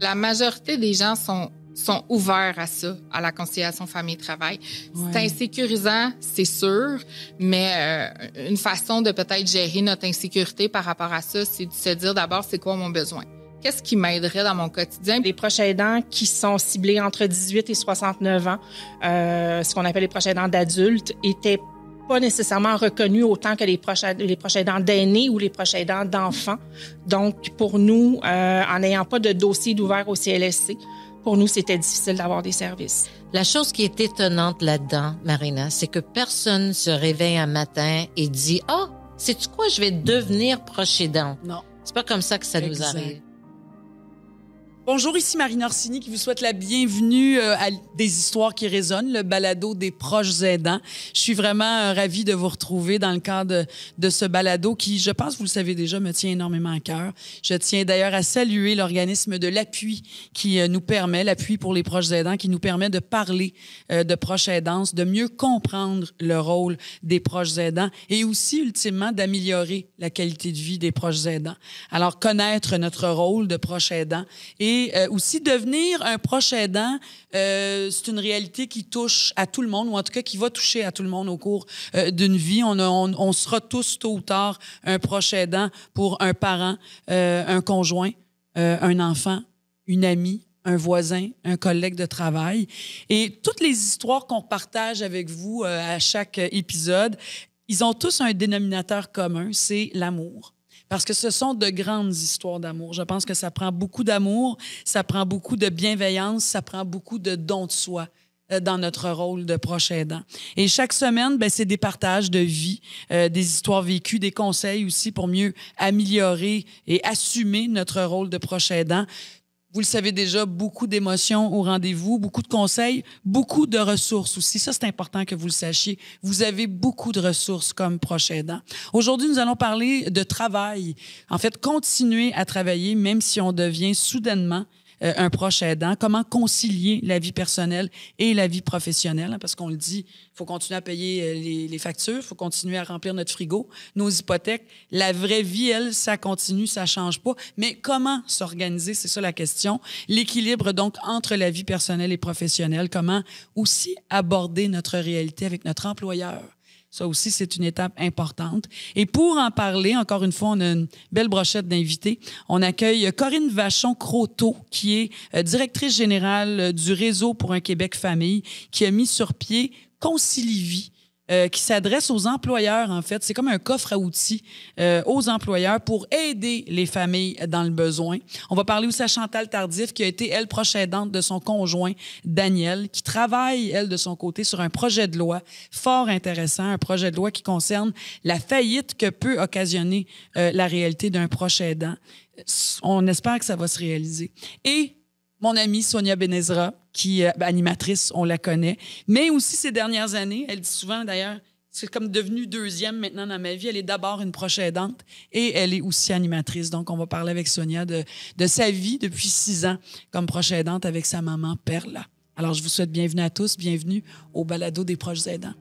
La majorité des gens sont ouverts à ça, à la conciliation famille-travail. Ouais. C'est insécurisant, c'est sûr, mais une façon de peut-être gérer notre insécurité par rapport à ça, c'est de se dire d'abord, c'est quoi mon besoin? Qu'est-ce qui m'aiderait dans mon quotidien? Les proches aidants qui sont ciblés entre 18 et 69 ans, ce qu'on appelle les proches aidants d'adultes, étaient pas nécessairement reconnus autant que les proches aidants d'aînés ou les proches aidants d'enfants. Donc, pour nous, en n'ayant pas de dossier d'ouvert au CLSC, pour nous, c'était difficile d'avoir des services. La chose qui est étonnante là-dedans, Marina, c'est que personne se réveille un matin et dit « Ah, sais-tu quoi, je vais devenir proche aidant. » Non. C'est pas comme ça que ça nous Exact. arrive. Bonjour, ici Marina Orsini qui vous souhaite la bienvenue à Des histoires qui résonnent, le balado des proches aidants. Je suis vraiment ravie de vous retrouver dans le cadre de ce balado qui, je pense, vous le savez déjà, me tient énormément à cœur. Je tiens d'ailleurs à saluer l'organisme de l'appui qui nous permet, l'appui pour les proches aidants, qui nous permet de parler de proches aidance, de mieux comprendre le rôle des proches aidants et aussi, ultimement, d'améliorer la qualité de vie des proches aidants. Alors, connaître notre rôle de proche aidant et aussi devenir un proche aidant, c'est une réalité qui touche à tout le monde, ou en tout cas qui va toucher à tout le monde au cours d'une vie. On sera tous, tôt ou tard, un proche aidant pour un parent, un conjoint, un enfant, une amie, un voisin, un collègue de travail. Et toutes les histoires qu'on partage avec vous à chaque épisode, ils ont tous un dénominateur commun, c'est l'amour. Parce que ce sont de grandes histoires d'amour. Je pense que ça prend beaucoup d'amour, ça prend beaucoup de bienveillance, ça prend beaucoup de don de soi dans notre rôle de proche aidant. Et chaque semaine, ben, c'est des partages de vie, des histoires vécues, des conseils aussi pour mieux améliorer et assumer notre rôle de proche aidant. Vous le savez déjà, beaucoup d'émotions au rendez-vous, beaucoup de conseils, beaucoup de ressources aussi. Ça, c'est important que vous le sachiez. Vous avez beaucoup de ressources comme proche aidant. Aujourd'hui, nous allons parler de travail. En fait, continuer à travailler, même si on devient soudainement un proche aidant. Comment concilier la vie personnelle et la vie professionnelle? Parce qu'on le dit, il faut continuer à payer les factures, il faut continuer à remplir notre frigo, nos hypothèques. La vraie vie, elle, ça continue, ça change pas. Mais comment s'organiser? C'est ça la question. L'équilibre, donc, entre la vie personnelle et professionnelle. Comment aussi aborder notre réalité avec notre employeur? Ça aussi, c'est une étape importante. Et pour en parler, encore une fois, on a une belle brochette d'invités. On accueille Corinne Vachon-Croteau, qui est directrice générale du Réseau pour un Québec famille, qui a mis sur pied Concilivie, qui s'adresse aux employeurs, en fait. C'est comme un coffre à outils aux employeurs pour aider les familles dans le besoin. On va parler aussi à Chantal Tardif, qui a été, elle, proche aidante de son conjoint, Daniel, qui travaille, elle, de son côté, sur un projet de loi fort intéressant, un projet de loi qui concerne la faillite que peut occasionner la réalité d'un proche aidant. On espère que ça va se réaliser. Et mon amie Sonia Benezra, qui est animatrice, on la connaît, mais aussi ces dernières années, elle dit souvent d'ailleurs, c'est comme devenu deuxième maintenant dans ma vie, elle est d'abord une proche aidante et elle est aussi animatrice. Donc, on va parler avec Sonia de sa vie depuis 6 ans comme proche aidante avec sa maman Perla. Alors, je vous souhaite bienvenue à tous, bienvenue au balado des proches aidants.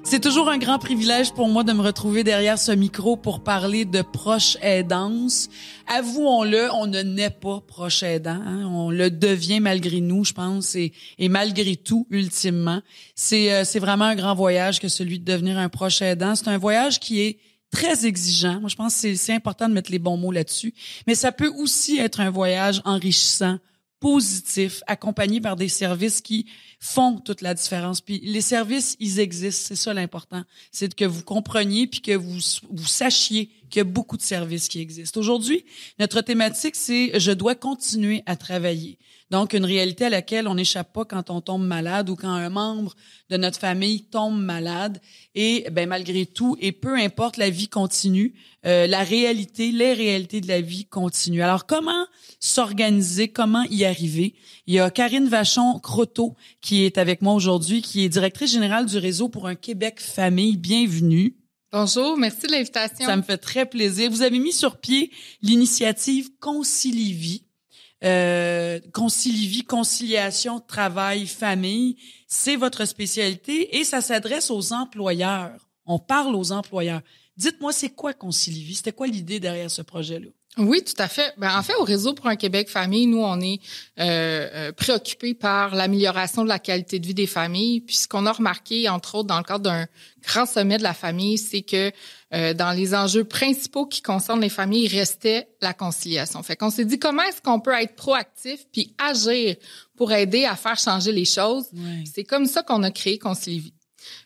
C'est toujours un grand privilège pour moi de me retrouver derrière ce micro pour parler de proche aidance. Avouons-le, on ne naît pas proche aidant, hein? On le devient malgré nous, je pense, et malgré tout, ultimement. C'est vraiment un grand voyage que celui de devenir un proche aidant. C'est un voyage qui est très exigeant. Moi, je pense que c'est important de mettre les bons mots là-dessus. Mais ça peut aussi être un voyage enrichissant, positif, accompagné par des services qui font toute la différence. Puis les services, ils existent, c'est ça l'important. C'est que vous compreniez puis que vous sachiez qu'il y a beaucoup de services qui existent. Aujourd'hui, notre thématique, c'est « Je dois continuer à travailler ». Donc, une réalité à laquelle on n'échappe pas quand on tombe malade ou quand un membre de notre famille tombe malade. Et ben malgré tout, et peu importe, la vie continue. Les réalités de la vie continuent. Alors, comment s'organiser? Comment y arriver? Il y a Corinne Vachon-Croteau qui est avec moi aujourd'hui, qui est directrice générale du Réseau pour un Québec famille. Bienvenue. Bonjour, merci de l'invitation. Ça me fait très plaisir. Vous avez mis sur pied l'initiative Concilivie. Concilivie, conciliation, travail, famille, c'est votre spécialité et ça s'adresse aux employeurs. On parle aux employeurs. Dites-moi, c'est quoi Concilivie? C'était quoi l'idée derrière ce projet-là? Oui, tout à fait. En fait, au Réseau pour un Québec famille, nous, on est préoccupés par l'amélioration de la qualité de vie des familles. Puis ce qu'on a remarqué, entre autres, dans le cadre d'un grand sommet de la famille, c'est que dans les enjeux principaux qui concernent les familles, restait la conciliation. Fait qu'on s'est dit, comment est-ce qu'on peut être proactif puis agir pour aider à faire changer les choses? Ouais. C'est comme ça qu'on a créé Concilivie.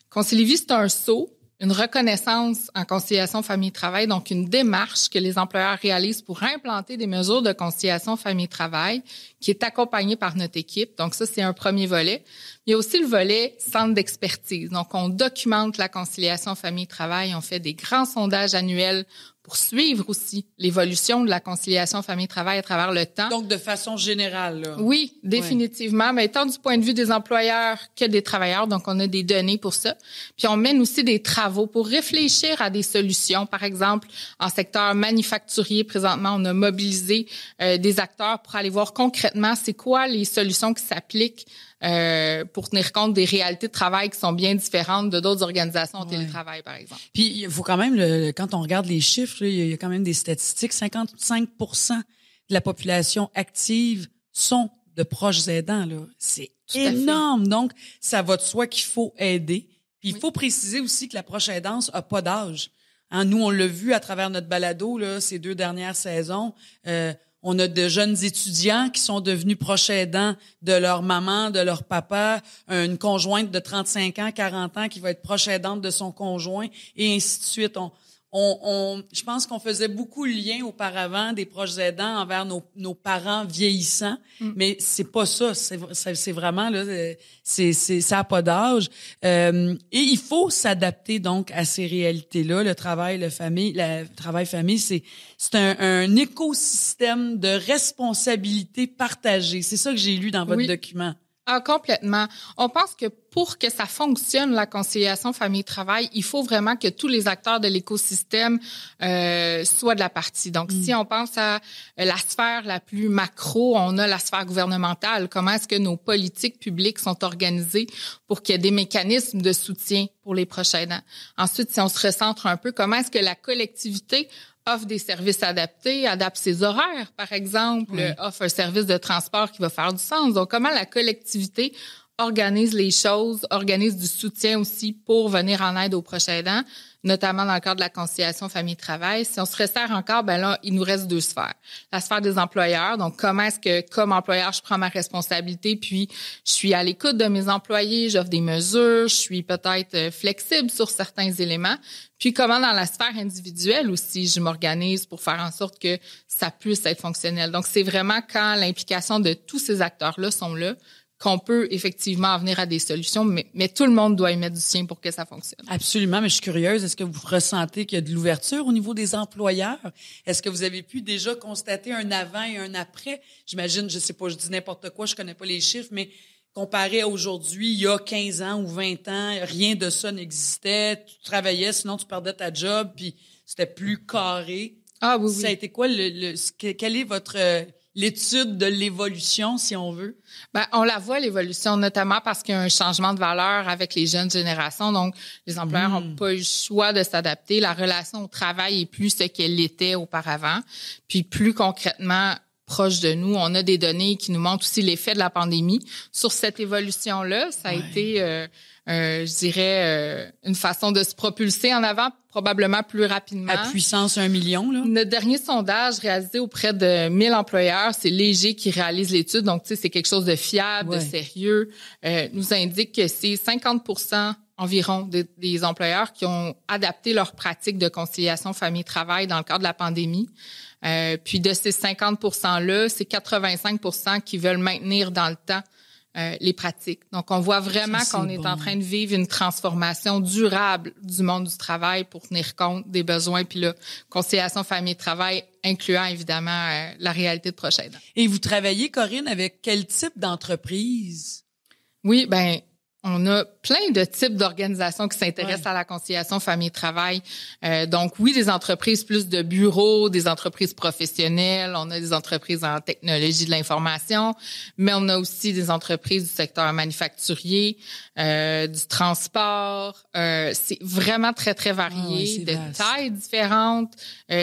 Concilivie, c'est un saut, une reconnaissance en conciliation famille-travail, donc une démarche que les employeurs réalisent pour implanter des mesures de conciliation famille-travail qui est accompagnée par notre équipe. Donc ça, c'est un premier volet. Il y a aussi le volet centre d'expertise. Donc, on documente la conciliation famille-travail. On fait des grands sondages annuels pour suivre aussi l'évolution de la conciliation famille-travail à travers le temps. Donc, de façon générale, là. Oui, définitivement. Ouais. Mais tant du point de vue des employeurs que des travailleurs. Donc, on a des données pour ça. Puis, on mène aussi des travaux pour réfléchir à des solutions. Par exemple, en secteur manufacturier, présentement, on a mobilisé des acteurs pour aller voir concrètement c'est quoi les solutions qui s'appliquent pour tenir compte des réalités de travail qui sont bien différentes de d'autres organisations au télétravail, par exemple. Puis, il faut quand même, quand on regarde les chiffres, là, il y a quand même des statistiques. 55% de la population active sont de proches aidants. Là. C'est énorme. Donc, ça va de soi qu'il faut aider. Puis, il faut préciser aussi que la proche aidance a pas d'âge. Hein, nous, on l'a vu à travers notre balado là, ces 2 dernières saisons. On a de jeunes étudiants qui sont devenus proches aidants de leur maman, de leur papa, une conjointe de 35 ans, 40 ans qui va être proche aidante de son conjoint et ainsi de suite. Je pense qu'on faisait beaucoup le lien auparavant des proches aidants envers nos parents vieillissants, mais c'est pas ça. C'est vraiment là, ça a pas d'âge. Et il faut s'adapter donc à ces réalités-là. Le travail famille, c'est un écosystème de responsabilité partagée. C'est ça que j'ai lu dans votre document. Ah, complètement. On pense que pour que ça fonctionne, la conciliation famille-travail, il faut vraiment que tous les acteurs de l'écosystème soient de la partie. Donc, si on pense à la sphère la plus macro, on a la sphère gouvernementale. Comment est-ce que nos politiques publiques sont organisées pour qu'il y ait des mécanismes de soutien pour les proches aidants? Ensuite, si on se recentre un peu, comment est-ce que la collectivité offre des services adaptés, adapte ses horaires, par exemple, offre un service de transport qui va faire du sens. Donc, comment la collectivité organise les choses, organise du soutien aussi pour venir en aide aux proches aidants, notamment dans le cadre de la conciliation famille-travail. Si on se resserre encore, ben là, il nous reste 2 sphères. La sphère des employeurs, donc comment est-ce que, comme employeur, je prends ma responsabilité, puis je suis à l'écoute de mes employés, j'offre des mesures, je suis peut-être flexible sur certains éléments. Puis comment dans la sphère individuelle aussi, je m'organise pour faire en sorte que ça puisse être fonctionnel. Donc, c'est vraiment quand l'implication de tous ces acteurs-là sont là, qu'on peut effectivement en venir à des solutions, mais tout le monde doit y mettre du sien pour que ça fonctionne. Absolument, mais je suis curieuse. Est-ce que vous ressentez qu'il y a de l'ouverture au niveau des employeurs? Est-ce que vous avez pu déjà constater un avant et un après? J'imagine, je sais pas, je dis n'importe quoi, je connais pas les chiffres, mais comparé à aujourd'hui, il y a 15 ans ou 20 ans, rien de ça n'existait. Tu travaillais, sinon tu perdais ta job, puis c'était plus carré. Ah oui, Ça a été quoi quelle est votre l'étude de l'évolution, si on veut? Ben, on la voit, l'évolution, notamment parce qu'il y a un changement de valeur avec les jeunes générations. Donc, les employeurs n'ont pas eu le choix de s'adapter. La relation au travail est plus ce qu'elle était auparavant. Puis, plus concrètement, proche de nous, on a des données qui nous montrent aussi l'effet de la pandémie. Sur cette évolution-là, ça a été, je dirais, une façon de se propulser en avant, probablement plus rapidement. À puissance 1 million, là? Notre dernier sondage réalisé auprès de 1000 employeurs, c'est Léger qui réalise l'étude, donc tu sais, c'est quelque chose de fiable, de sérieux, nous indique que c'est 50% environ des employeurs qui ont adapté leurs pratiques de conciliation famille-travail dans le cadre de la pandémie. Puis de ces 50%-là, c'est 85% qui veulent maintenir dans le temps les pratiques. Donc, on voit vraiment qu'on est en train de vivre une transformation durable du monde du travail pour tenir compte des besoins. Puis là, conciliation famille-travail, incluant évidemment la réalité de proche aidant. Et vous travaillez, Corinne, avec quel type d'entreprise? Oui, ben on a plein de types d'organisations qui s'intéressent à la conciliation famille-travail. Donc, oui, des entreprises plus de bureaux, des entreprises professionnelles, on a des entreprises en technologie de l'information, mais on a aussi des entreprises du secteur manufacturier, du transport. C'est vraiment très, très varié, de tailles différentes,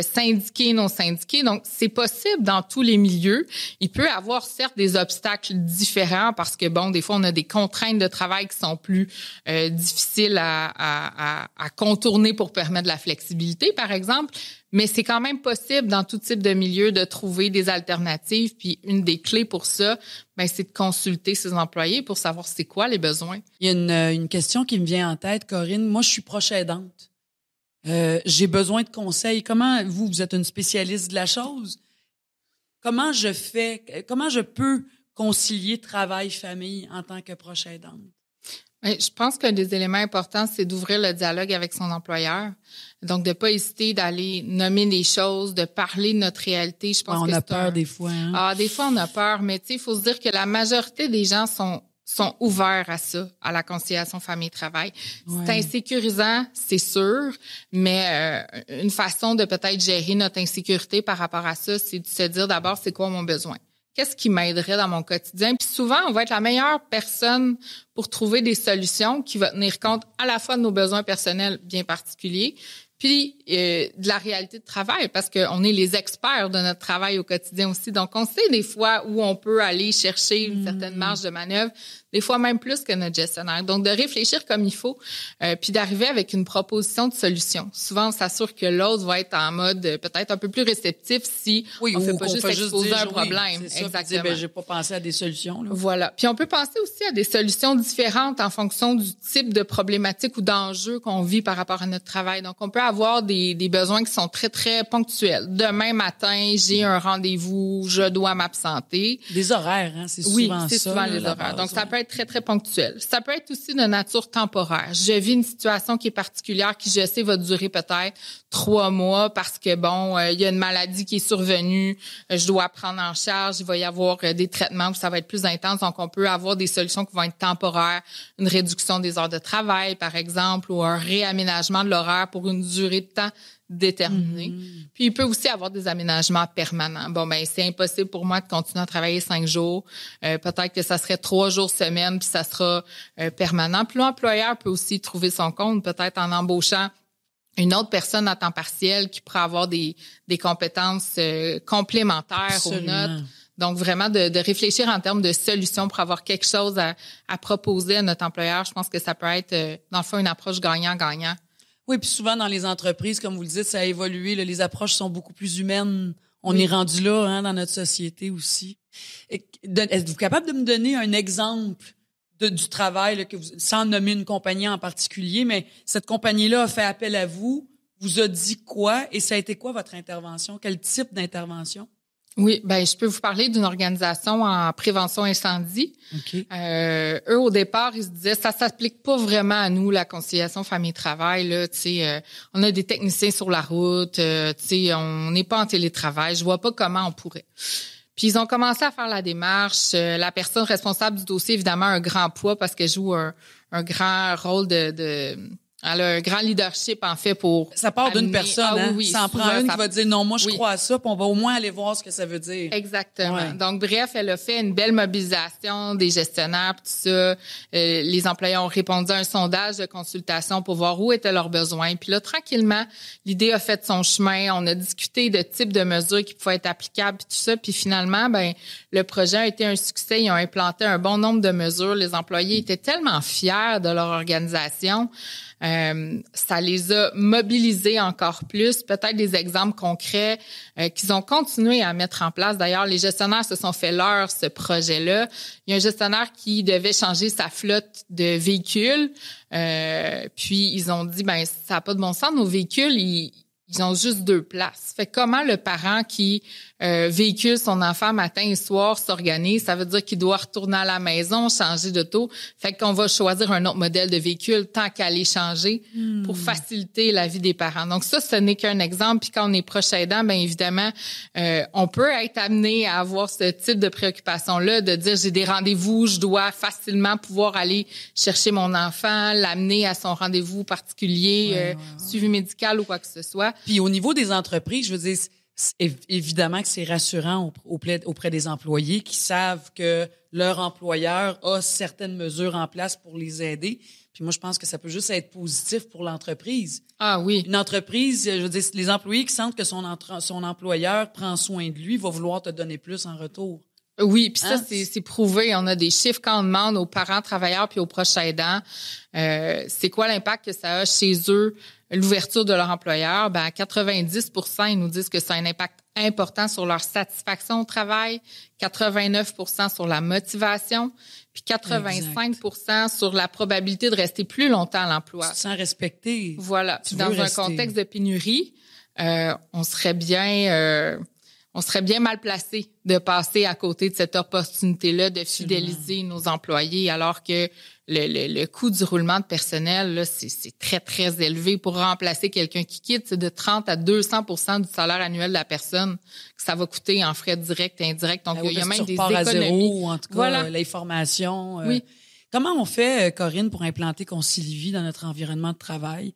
syndiqués, non syndiqués. Donc, c'est possible dans tous les milieux. Il peut y avoir, certes, des obstacles différents parce que, bon, des fois, on a des contraintes de travail qui sont plus difficiles à contourner pour permettre de la flexibilité, par exemple. Mais c'est quand même possible dans tout type de milieu de trouver des alternatives. Puis une des clés pour ça, c'est de consulter ses employés pour savoir c'est quoi les besoins. Il y a une question qui me vient en tête, Corinne. Moi, je suis proche aidante. J'ai besoin de conseils. Comment, vous êtes une spécialiste de la chose. Comment je peux concilier travail-famille en tant que proche aidante? Je pense qu'un des éléments importants, c'est d'ouvrir le dialogue avec son employeur. Donc, de pas hésiter d'aller nommer des choses, de parler de notre réalité. Je pense on a peur des fois. Hein? Des fois, on a peur, mais tu sais, il faut se dire que la majorité des gens sont ouverts à ça, à la conciliation famille-travail. Ouais. C'est insécurisant, c'est sûr, mais une façon de peut-être gérer notre insécurité par rapport à ça, c'est de se dire d'abord, c'est quoi mon besoin? Qu'est-ce qui m'aiderait dans mon quotidien? Puis souvent, on va être la meilleure personne pour trouver des solutions qui vont tenir compte à la fois de nos besoins personnels bien particuliers, puis de la réalité de travail, parce qu'on est les experts de notre travail au quotidien aussi. Donc, on sait des fois où on peut aller chercher une certaine marge de manœuvre, des fois même plus que notre gestionnaire. Donc, de réfléchir comme il faut, puis d'arriver avec une proposition de solution. Souvent, on s'assure que l'autre va être en mode peut-être un peu plus réceptif si on fait pas juste exposer un problème. C'est ça, exactement. Dire, j'ai pas pensé à des solutions. Là. Voilà. Puis on peut penser aussi à des solutions différentes en fonction du type de problématique ou d'enjeu qu'on vit par rapport à notre travail. Donc, on peut avoir des besoins qui sont très, très ponctuels. Demain matin, j'ai un rendez-vous, je dois m'absenter. Des horaires, hein, c'est souvent ça. Oui, c'est souvent les horaires. Donc, ça peut être très, très ponctuel. Ça peut être aussi de nature temporaire. Je vis une situation qui est particulière, qui, je sais, va durer peut-être 3 mois parce que, il y a une maladie qui est survenue, je dois prendre en charge, il va y avoir des traitements où ça va être plus intense. Donc, on peut avoir des solutions qui vont être temporaires, une réduction des heures de travail, par exemple, ou un réaménagement de l'horaire pour une durée de temps déterminée. Puis, il peut aussi avoir des aménagements permanents. C'est impossible pour moi de continuer à travailler 5 jours. Peut-être que ça serait 3 jours semaine, puis ça sera permanent. Puis l'employeur peut aussi trouver son compte, peut-être en embauchant une autre personne à temps partiel qui pourrait avoir des compétences complémentaires Absolument. aux notes. Donc, vraiment, de réfléchir en termes de solutions pour avoir quelque chose à proposer à notre employeur. Je pense que ça peut être, dans le fond, une approche gagnant-gagnant. Oui, puis souvent, dans les entreprises, comme vous le dites, ça a évolué. Là, les approches sont beaucoup plus humaines. On est rendu là dans notre société aussi. Êtes-vous capable de me donner un exemple du travail, là, sans nommer une compagnie en particulier, mais cette compagnie-là a fait appel à vous, vous a dit quoi et ça a été quoi votre intervention? Quel type d'intervention? Oui, je peux vous parler d'une organisation en prévention incendie. Okay. Eux, au départ, ils se disaient, ça s'applique pas vraiment à nous, la conciliation famille-travail. Là, on a des techniciens sur la route, on n'est pas en télétravail. Je vois pas comment on pourrait. Puis ils ont commencé à faire la démarche. La personne responsable du dossier, évidemment, a un grand poids parce qu'elle joue un grand rôle elle a un grand leadership, en fait, pour... Ça part d'une personne, oui, ça en prend une qui va dire, non, moi, je crois à ça, puis on va au moins aller voir ce que ça veut dire. Exactement. Ouais. Donc, bref, elle a fait une belle mobilisation des gestionnaires, tout ça. Les employés ont répondu à un sondage de consultation pour voir où étaient leurs besoins. Puis là, tranquillement, l'idée a fait son chemin. On a discuté de types de mesures qui pouvaient être applicables, puis tout ça. Puis finalement, le projet a été un succès. Ils ont implanté un bon nombre de mesures. Les employés étaient tellement fiers de leur organisation. Ça les a mobilisés encore plus. Peut-être des exemples concrets qu'ils ont continué à mettre en place. D'ailleurs, les gestionnaires se sont fait ce projet-là. Il y a un gestionnaire qui devait changer sa flotte de véhicules. Puis, ils ont dit, ça n'a pas de bon sens, nos véhicules, ils ont juste 2 places. Fait comment le parent qui véhicule son enfant matin et soir, s'organise, ça veut dire qu'il doit retourner à la maison, changer d'auto. Fait qu'on va choisir un autre modèle de véhicule tant qu'à les changer pour faciliter la vie des parents. Donc ça, ce n'est qu'un exemple. Puis quand on est proche aidant, bien évidemment, on peut être amené à avoir ce type de préoccupation-là, de dire j'ai des rendez-vous, je dois facilement pouvoir aller chercher mon enfant, l'amener à son rendez-vous particulier, suivi médical ou quoi que ce soit. Puis au niveau des entreprises, je veux dire, évidemment que c'est rassurant auprès des employés qui savent que leur employeur a certaines mesures en place pour les aider. Puis moi, je pense que ça peut juste être positif pour l'entreprise. Ah oui. Une entreprise, je veux dire, les employés qui sentent que son employeur prend soin de lui va vouloir te donner plus en retour. Oui, puis ça, c'est prouvé. On a des chiffres quand on demande aux parents travailleurs puis aux proches aidants, c'est quoi l'impact que ça a chez eux, l'ouverture de leur employeur. Ben, à 90%, ils nous disent que ça a un impact important sur leur satisfaction au travail, 89% sur la motivation, puis 85% sur la probabilité de rester plus longtemps à l'emploi. Tu te sens respecté. Voilà. Puis dans un contexte de pénurie, on serait bien mal placé de passer à côté de cette opportunité-là de fidéliser nos employés, alors que le coût du roulement de personnel, là, c'est très, très élevé. Pour remplacer quelqu'un qui quitte, c'est de 30 à 200% du salaire annuel de la personne que ça va coûter en frais directs et indirects. Donc, il y a même des économies. À zéro, en tout cas, l'information. Oui. Comment on fait, Corinne, pour implanter Concilivie dans notre environnement de travail?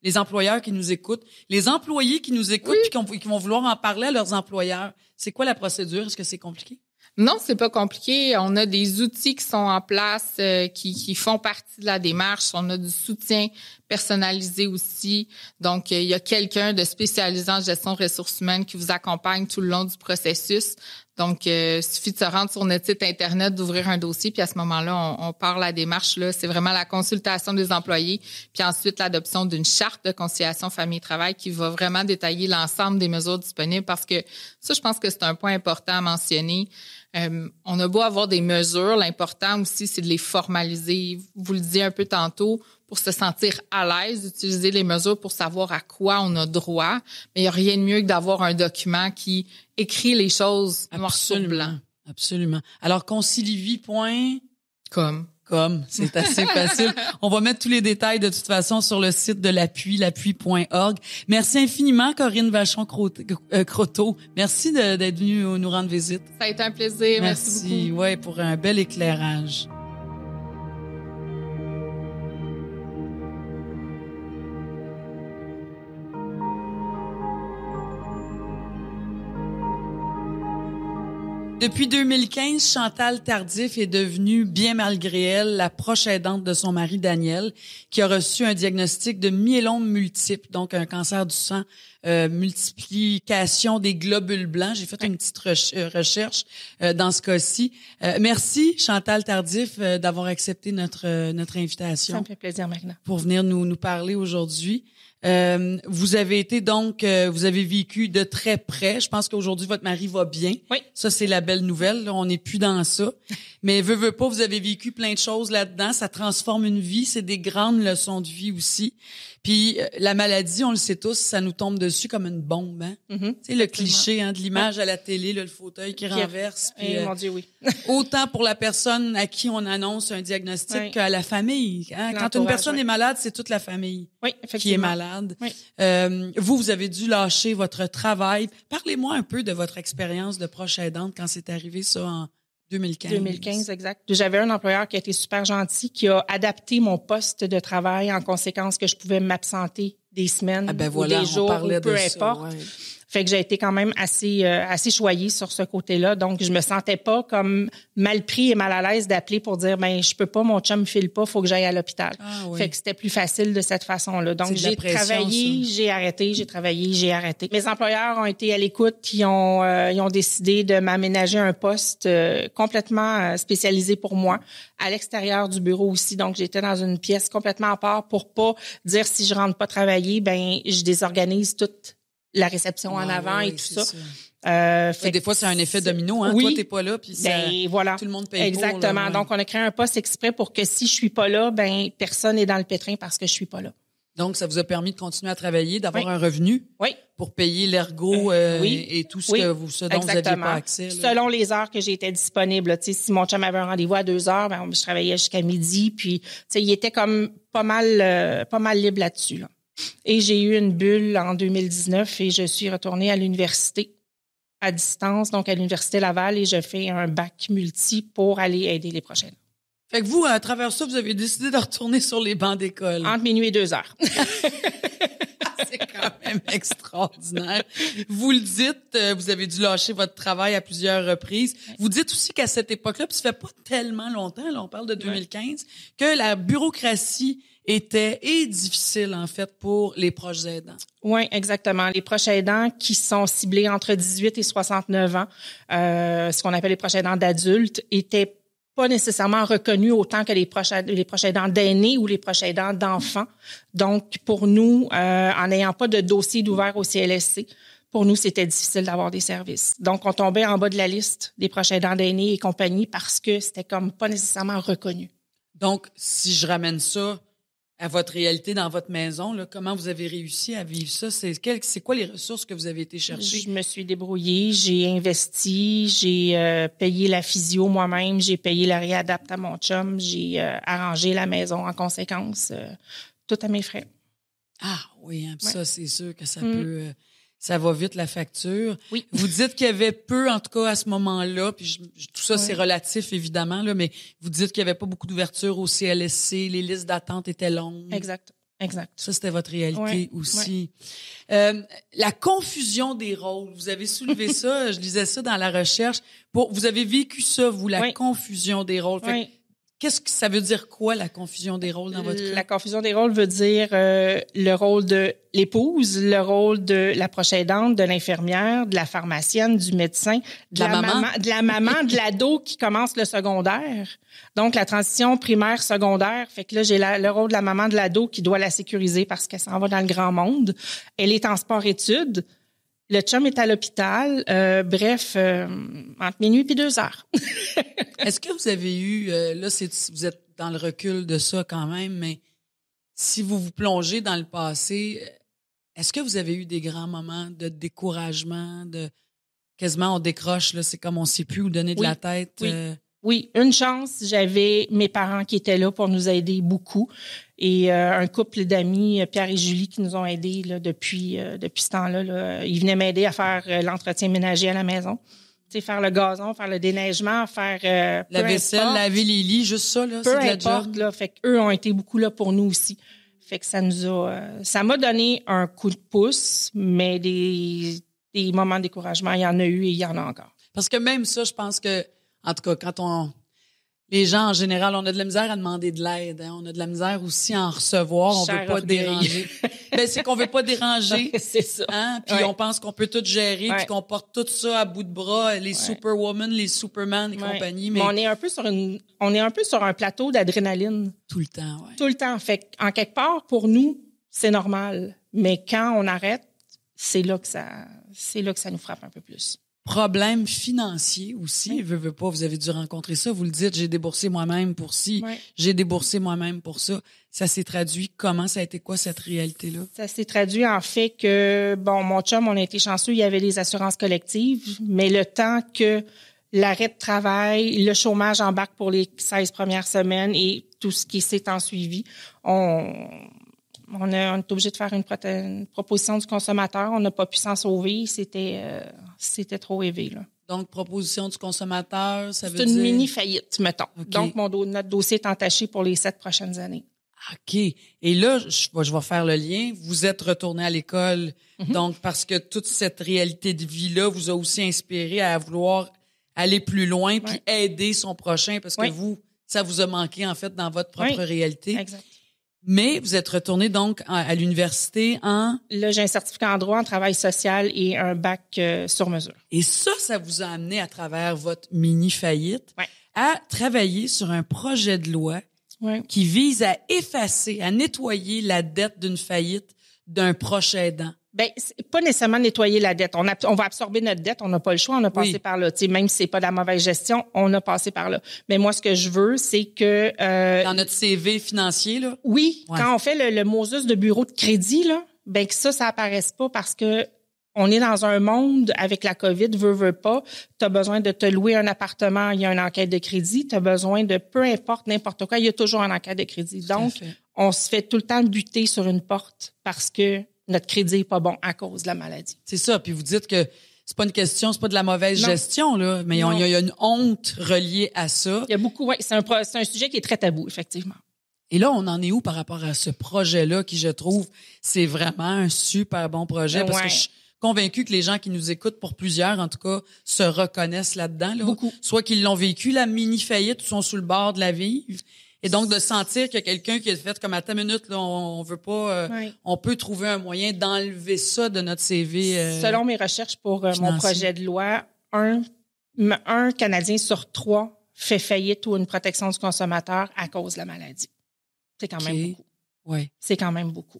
Les employeurs qui nous écoutent, les employés qui nous écoutent puis qui vont vouloir en parler à leurs employeurs. C'est quoi la procédure? Est-ce que c'est compliqué? Non, c'est pas compliqué. On a des outils qui sont en place, qui font partie de la démarche. On a du soutien personnalisé aussi. Donc, il y a quelqu'un de spécialisé en gestion de ressources humaines qui vous accompagne tout le long du processus. Donc, il suffit de se rendre sur notre site Internet, d'ouvrir un dossier, puis à ce moment-là, on part la démarche. Là, c'est vraiment la consultation des employés, puis ensuite l'adoption d'une charte de conciliation famille-travail qui va vraiment détailler l'ensemble des mesures disponibles, parce que ça, je pense que c'est un point important à mentionner. On a beau avoir des mesures, l'important aussi, c'est de les formaliser. Vous le disiez un peu tantôt, pour se sentir à l'aise d'utiliser les mesures pour savoir à quoi on a droit. Mais il n'y a rien de mieux que d'avoir un document qui écrit les choses noir sur blanc. Absolument. Alors, concilivie.com. C'est assez facile. On va mettre tous les détails de toute façon sur le site de l'appui.org. Merci infiniment, Corinne Vachon-Croteau. Merci d'être venue nous rendre visite. Ça a été un plaisir. Merci beaucoup. Ouais, pour un bel éclairage. Depuis 2015, Chantal Tardif est devenue, bien malgré elle, la proche aidante de son mari Daniel, qui a reçu un diagnostic de myélome multiple, donc un cancer du sang, multiplication des globules blancs. J'ai fait une petite recherche dans ce cas-ci. Merci, Chantal Tardif, d'avoir accepté notre invitation. Ça me fait plaisir, Magna. Pour venir nous parler aujourd'hui. Vous avez été donc, vous avez vécu de très près. Je pense qu'aujourd'hui, votre mari va bien. Oui. Ça, c'est la belle nouvelle. Là, on n'est plus dans ça. Mais veut pas, vous avez vécu plein de choses là-dedans. Ça transforme une vie. C'est des grandes leçons de vie aussi. Puis la maladie, on le sait tous, ça nous tombe dessus comme une bombe. Hein? Mm-hmm. Tu sais, le cliché de l'image à la télé, là, le fauteuil qui renverse. Puis, mon Dieu, oui. Autant pour la personne à qui on annonce un diagnostic qu'à la famille. Hein? Quand une personne est malade, c'est toute la famille qui est malade. Oui. Vous avez dû lâcher votre travail. Parlez-moi un peu de votre expérience de proche aidante quand c'est arrivé ça en 2015. 2015, exact. J'avais un employeur qui a été super gentil, qui a adapté mon poste de travail en conséquence que je pouvais m'absenter des semaines ou des jours, ou peu importe. Ouais. Fait que j'ai été quand même assez choyée sur ce côté-là. Donc, je me sentais pas comme mal pris et mal à l'aise d'appeler pour dire, je peux pas, mon chum me file pas, faut que j'aille à l'hôpital. Ah, oui. Fait que c'était plus facile de cette façon-là. Donc, j'ai travaillé, j'ai arrêté, j'ai travaillé, j'ai arrêté. Mes employeurs ont été à l'écoute, ils ont décidé de m'aménager un poste complètement spécialisé pour moi, à l'extérieur du bureau aussi. Donc, j'étais dans une pièce complètement à part pour pas dire si je rentre pas travailler, je désorganise toute la réception en avant et tout ça. Des fois, c'est un effet domino. Hein? Oui, toi, t'es pas là, puis voilà. Tout le monde paye exactement. pour. Là, Donc, on a créé un poste exprès pour que si je suis pas là, personne n'est dans le pétrin parce que je suis pas là. Donc, ça vous a permis de continuer à travailler, d'avoir un revenu pour payer l'ergo et tout ce dont vous n'aviez pas accès. Là. Selon les heures que j'étais disponible. Là, si mon chum avait un rendez-vous à 2 heures, ben, je travaillais jusqu'à midi. Puis, il était comme pas mal libre là-dessus. Là. Et j'ai eu une bulle en 2019 et je suis retournée à l'université à distance, donc à l'Université Laval, et je fais un bac multi pour aller aider les prochaines. Fait que vous, à travers ça, vous avez décidé de retourner sur les bancs d'école. Entre minuit et 2 heures. C'est quand même extraordinaire. Vous le dites, vous avez dû lâcher votre travail à plusieurs reprises. Vous dites aussi qu'à cette époque-là, puis ça fait pas tellement longtemps, là, on parle de 2015, que la bureaucratie était difficile, en fait, pour les proches aidants. Oui, exactement. Les proches aidants qui sont ciblés entre 18 et 69 ans, ce qu'on appelle les proches aidants d'adultes, étaient pas nécessairement reconnus autant que les proches aidants d'aînés ou les proches aidants d'enfants. Donc, pour nous, en n'ayant pas de dossier d'ouvert au CLSC, pour nous, c'était difficile d'avoir des services. Donc, on tombait en bas de la liste des proches aidants d'aînés et compagnie parce que c'était comme pas nécessairement reconnu. Donc, si je ramène ça à votre réalité dans votre maison, là, comment vous avez réussi à vivre ça? C'est quoi les ressources que vous avez été chercher? Je me suis débrouillée, j'ai investi, j'ai payé la physio moi-même, j'ai payé la réadapte à mon chum, j'ai arrangé la maison en conséquence, tout à mes frais. Ah oui, hein, ça, c'est sûr que ça peut... ça va vite, la facture. Oui. Vous dites qu'il y avait peu, en tout cas, à ce moment-là, puis tout ça, c'est relatif, évidemment, là, mais vous dites qu'il n'y avait pas beaucoup d'ouverture au CLSC, les listes d'attente étaient longues. Exact. Ça, c'était votre réalité aussi. La confusion des rôles, vous avez soulevé ça, je lisais ça dans la recherche. Vous avez vécu ça, vous, la confusion des rôles. Fait qu'est-ce que ça veut dire quoi, la confusion des rôles dans votre cas? La confusion des rôles veut dire le rôle de l'épouse, le rôle de la proche aidante, de l'infirmière, de la pharmacienne, du médecin, de la maman, de l'ado qui commence le secondaire. Donc, la transition primaire-secondaire. Fait que là, j'ai le rôle de la maman de l'ado qui doit la sécuriser parce qu'elle s'en va dans le grand monde. Elle est en sport-études. Le chum est à l'hôpital. Bref, entre minuit et 2 heures. Est-ce que vous avez eu, vous êtes dans le recul de ça quand même, mais si vous vous plongez dans le passé, est-ce que vous avez eu des grands moments de découragement, de quasiment on décroche, là, c'est comme on sait plus où donner de la tête? Oui, une chance, j'avais mes parents qui étaient là pour nous aider beaucoup et un couple d'amis, Pierre et Julie, qui nous ont aidés là, depuis ce temps-là. Là. Ils venaient m'aider à faire l'entretien ménager à la maison. Tu sais, faire le gazon, faire le déneigement, faire... la vaisselle, laver les lits, juste ça, là, c'est de la job. Là, fait qu'eux ont été beaucoup là pour nous aussi. Fait que ça m'a donné un coup de pouce, mais des moments de découragement, il y en a eu et il y en a encore. Parce que même ça, je pense que en tout cas, les gens, en général, on a de la misère à demander de l'aide. Hein? On a de la misère aussi à en recevoir. On veut pas déranger. C'est qu'on veut pas déranger. C'est ça. Hein? Puis on pense qu'on peut tout gérer, puis qu'on porte tout ça à bout de bras, les superwomen, les superman et compagnie. Mais on est un peu sur un plateau d'adrénaline. Tout le temps, oui. Tout le temps. Fait en quelque part, pour nous, c'est normal. Mais quand on arrête, c'est là que ça nous frappe un peu plus. Problème financier aussi, veut pas, vous avez dû rencontrer ça, vous le dites, j'ai déboursé moi-même pour ci, j'ai déboursé moi-même pour ça. Ça s'est traduit comment? Ça a été quoi cette réalité-là? Ça s'est traduit en fait que, mon chum, on a été chanceux, il y avait les assurances collectives, mais le temps que l'arrêt de travail, le chômage embarque pour les 16 premières semaines et tout ce qui s'est en suivi, on est obligé de faire une proposition du consommateur. On n'a pas pu s'en sauver. C'était trop élevé, là. Donc, proposition du consommateur, ça veut dire... C'est une mini-faillite, mettons. Okay. Donc, notre dossier est entaché pour les 7 prochaines années. OK. Et là, je vais faire le lien. Vous êtes retourné à l'école, donc parce que toute cette réalité de vie-là vous a aussi inspiré à vouloir aller plus loin puis aider son prochain parce que ça vous a manqué, en fait, dans votre propre réalité. Exact. Mais vous êtes retourné donc à l'université en... Là, j'ai un certificat en droit, en travail social et un bac sur mesure. Et ça vous a amené à travers votre mini-faillite à travailler sur un projet de loi qui vise à effacer, à nettoyer la dette d'une faillite d'un proche aidant. Ben, c'est pas nécessairement nettoyer la dette. On va absorber notre dette. On n'a pas le choix. On a passé par là. Tu sais, même si c'est pas de la mauvaise gestion, on a passé par là. Mais moi, ce que je veux, c'est que dans notre CV financier, là. Oui, quand on fait le Moses de bureau de crédit, là, ben que ça apparaisse pas parce que on est dans un monde avec la COVID, veux pas. Tu as besoin de te louer un appartement, il y a une enquête de crédit. Tu as besoin de peu importe, n'importe quoi, il y a toujours une enquête de crédit. Donc, on se fait tout le temps buter sur une porte parce que notre crédit est pas bon à cause de la maladie. C'est ça. Puis vous dites que c'est pas une question, c'est pas de la mauvaise gestion, là, mais il y a une honte reliée à ça. Il y a beaucoup, oui. C'est un sujet qui est très tabou, effectivement. Et là, on en est où par rapport à ce projet-là qui, je trouve, c'est vraiment un super bon projet parce que je suis convaincue que les gens qui nous écoutent, pour plusieurs, en tout cas, se reconnaissent là-dedans, là. Beaucoup. Soit qu'ils l'ont vécu, la mini-faillite, ou sont sur le bord de la vivre. Et donc, de sentir qu'il y a quelqu'un qui a fait comme à ta minute, là, on veut pas, on peut trouver un moyen d'enlever ça de notre CV. Selon mes recherches pour mon projet de loi, un Canadien sur 3 fait faillite ou une protection du consommateur à cause de la maladie. C'est quand même beaucoup. Ouais. C'est quand même beaucoup.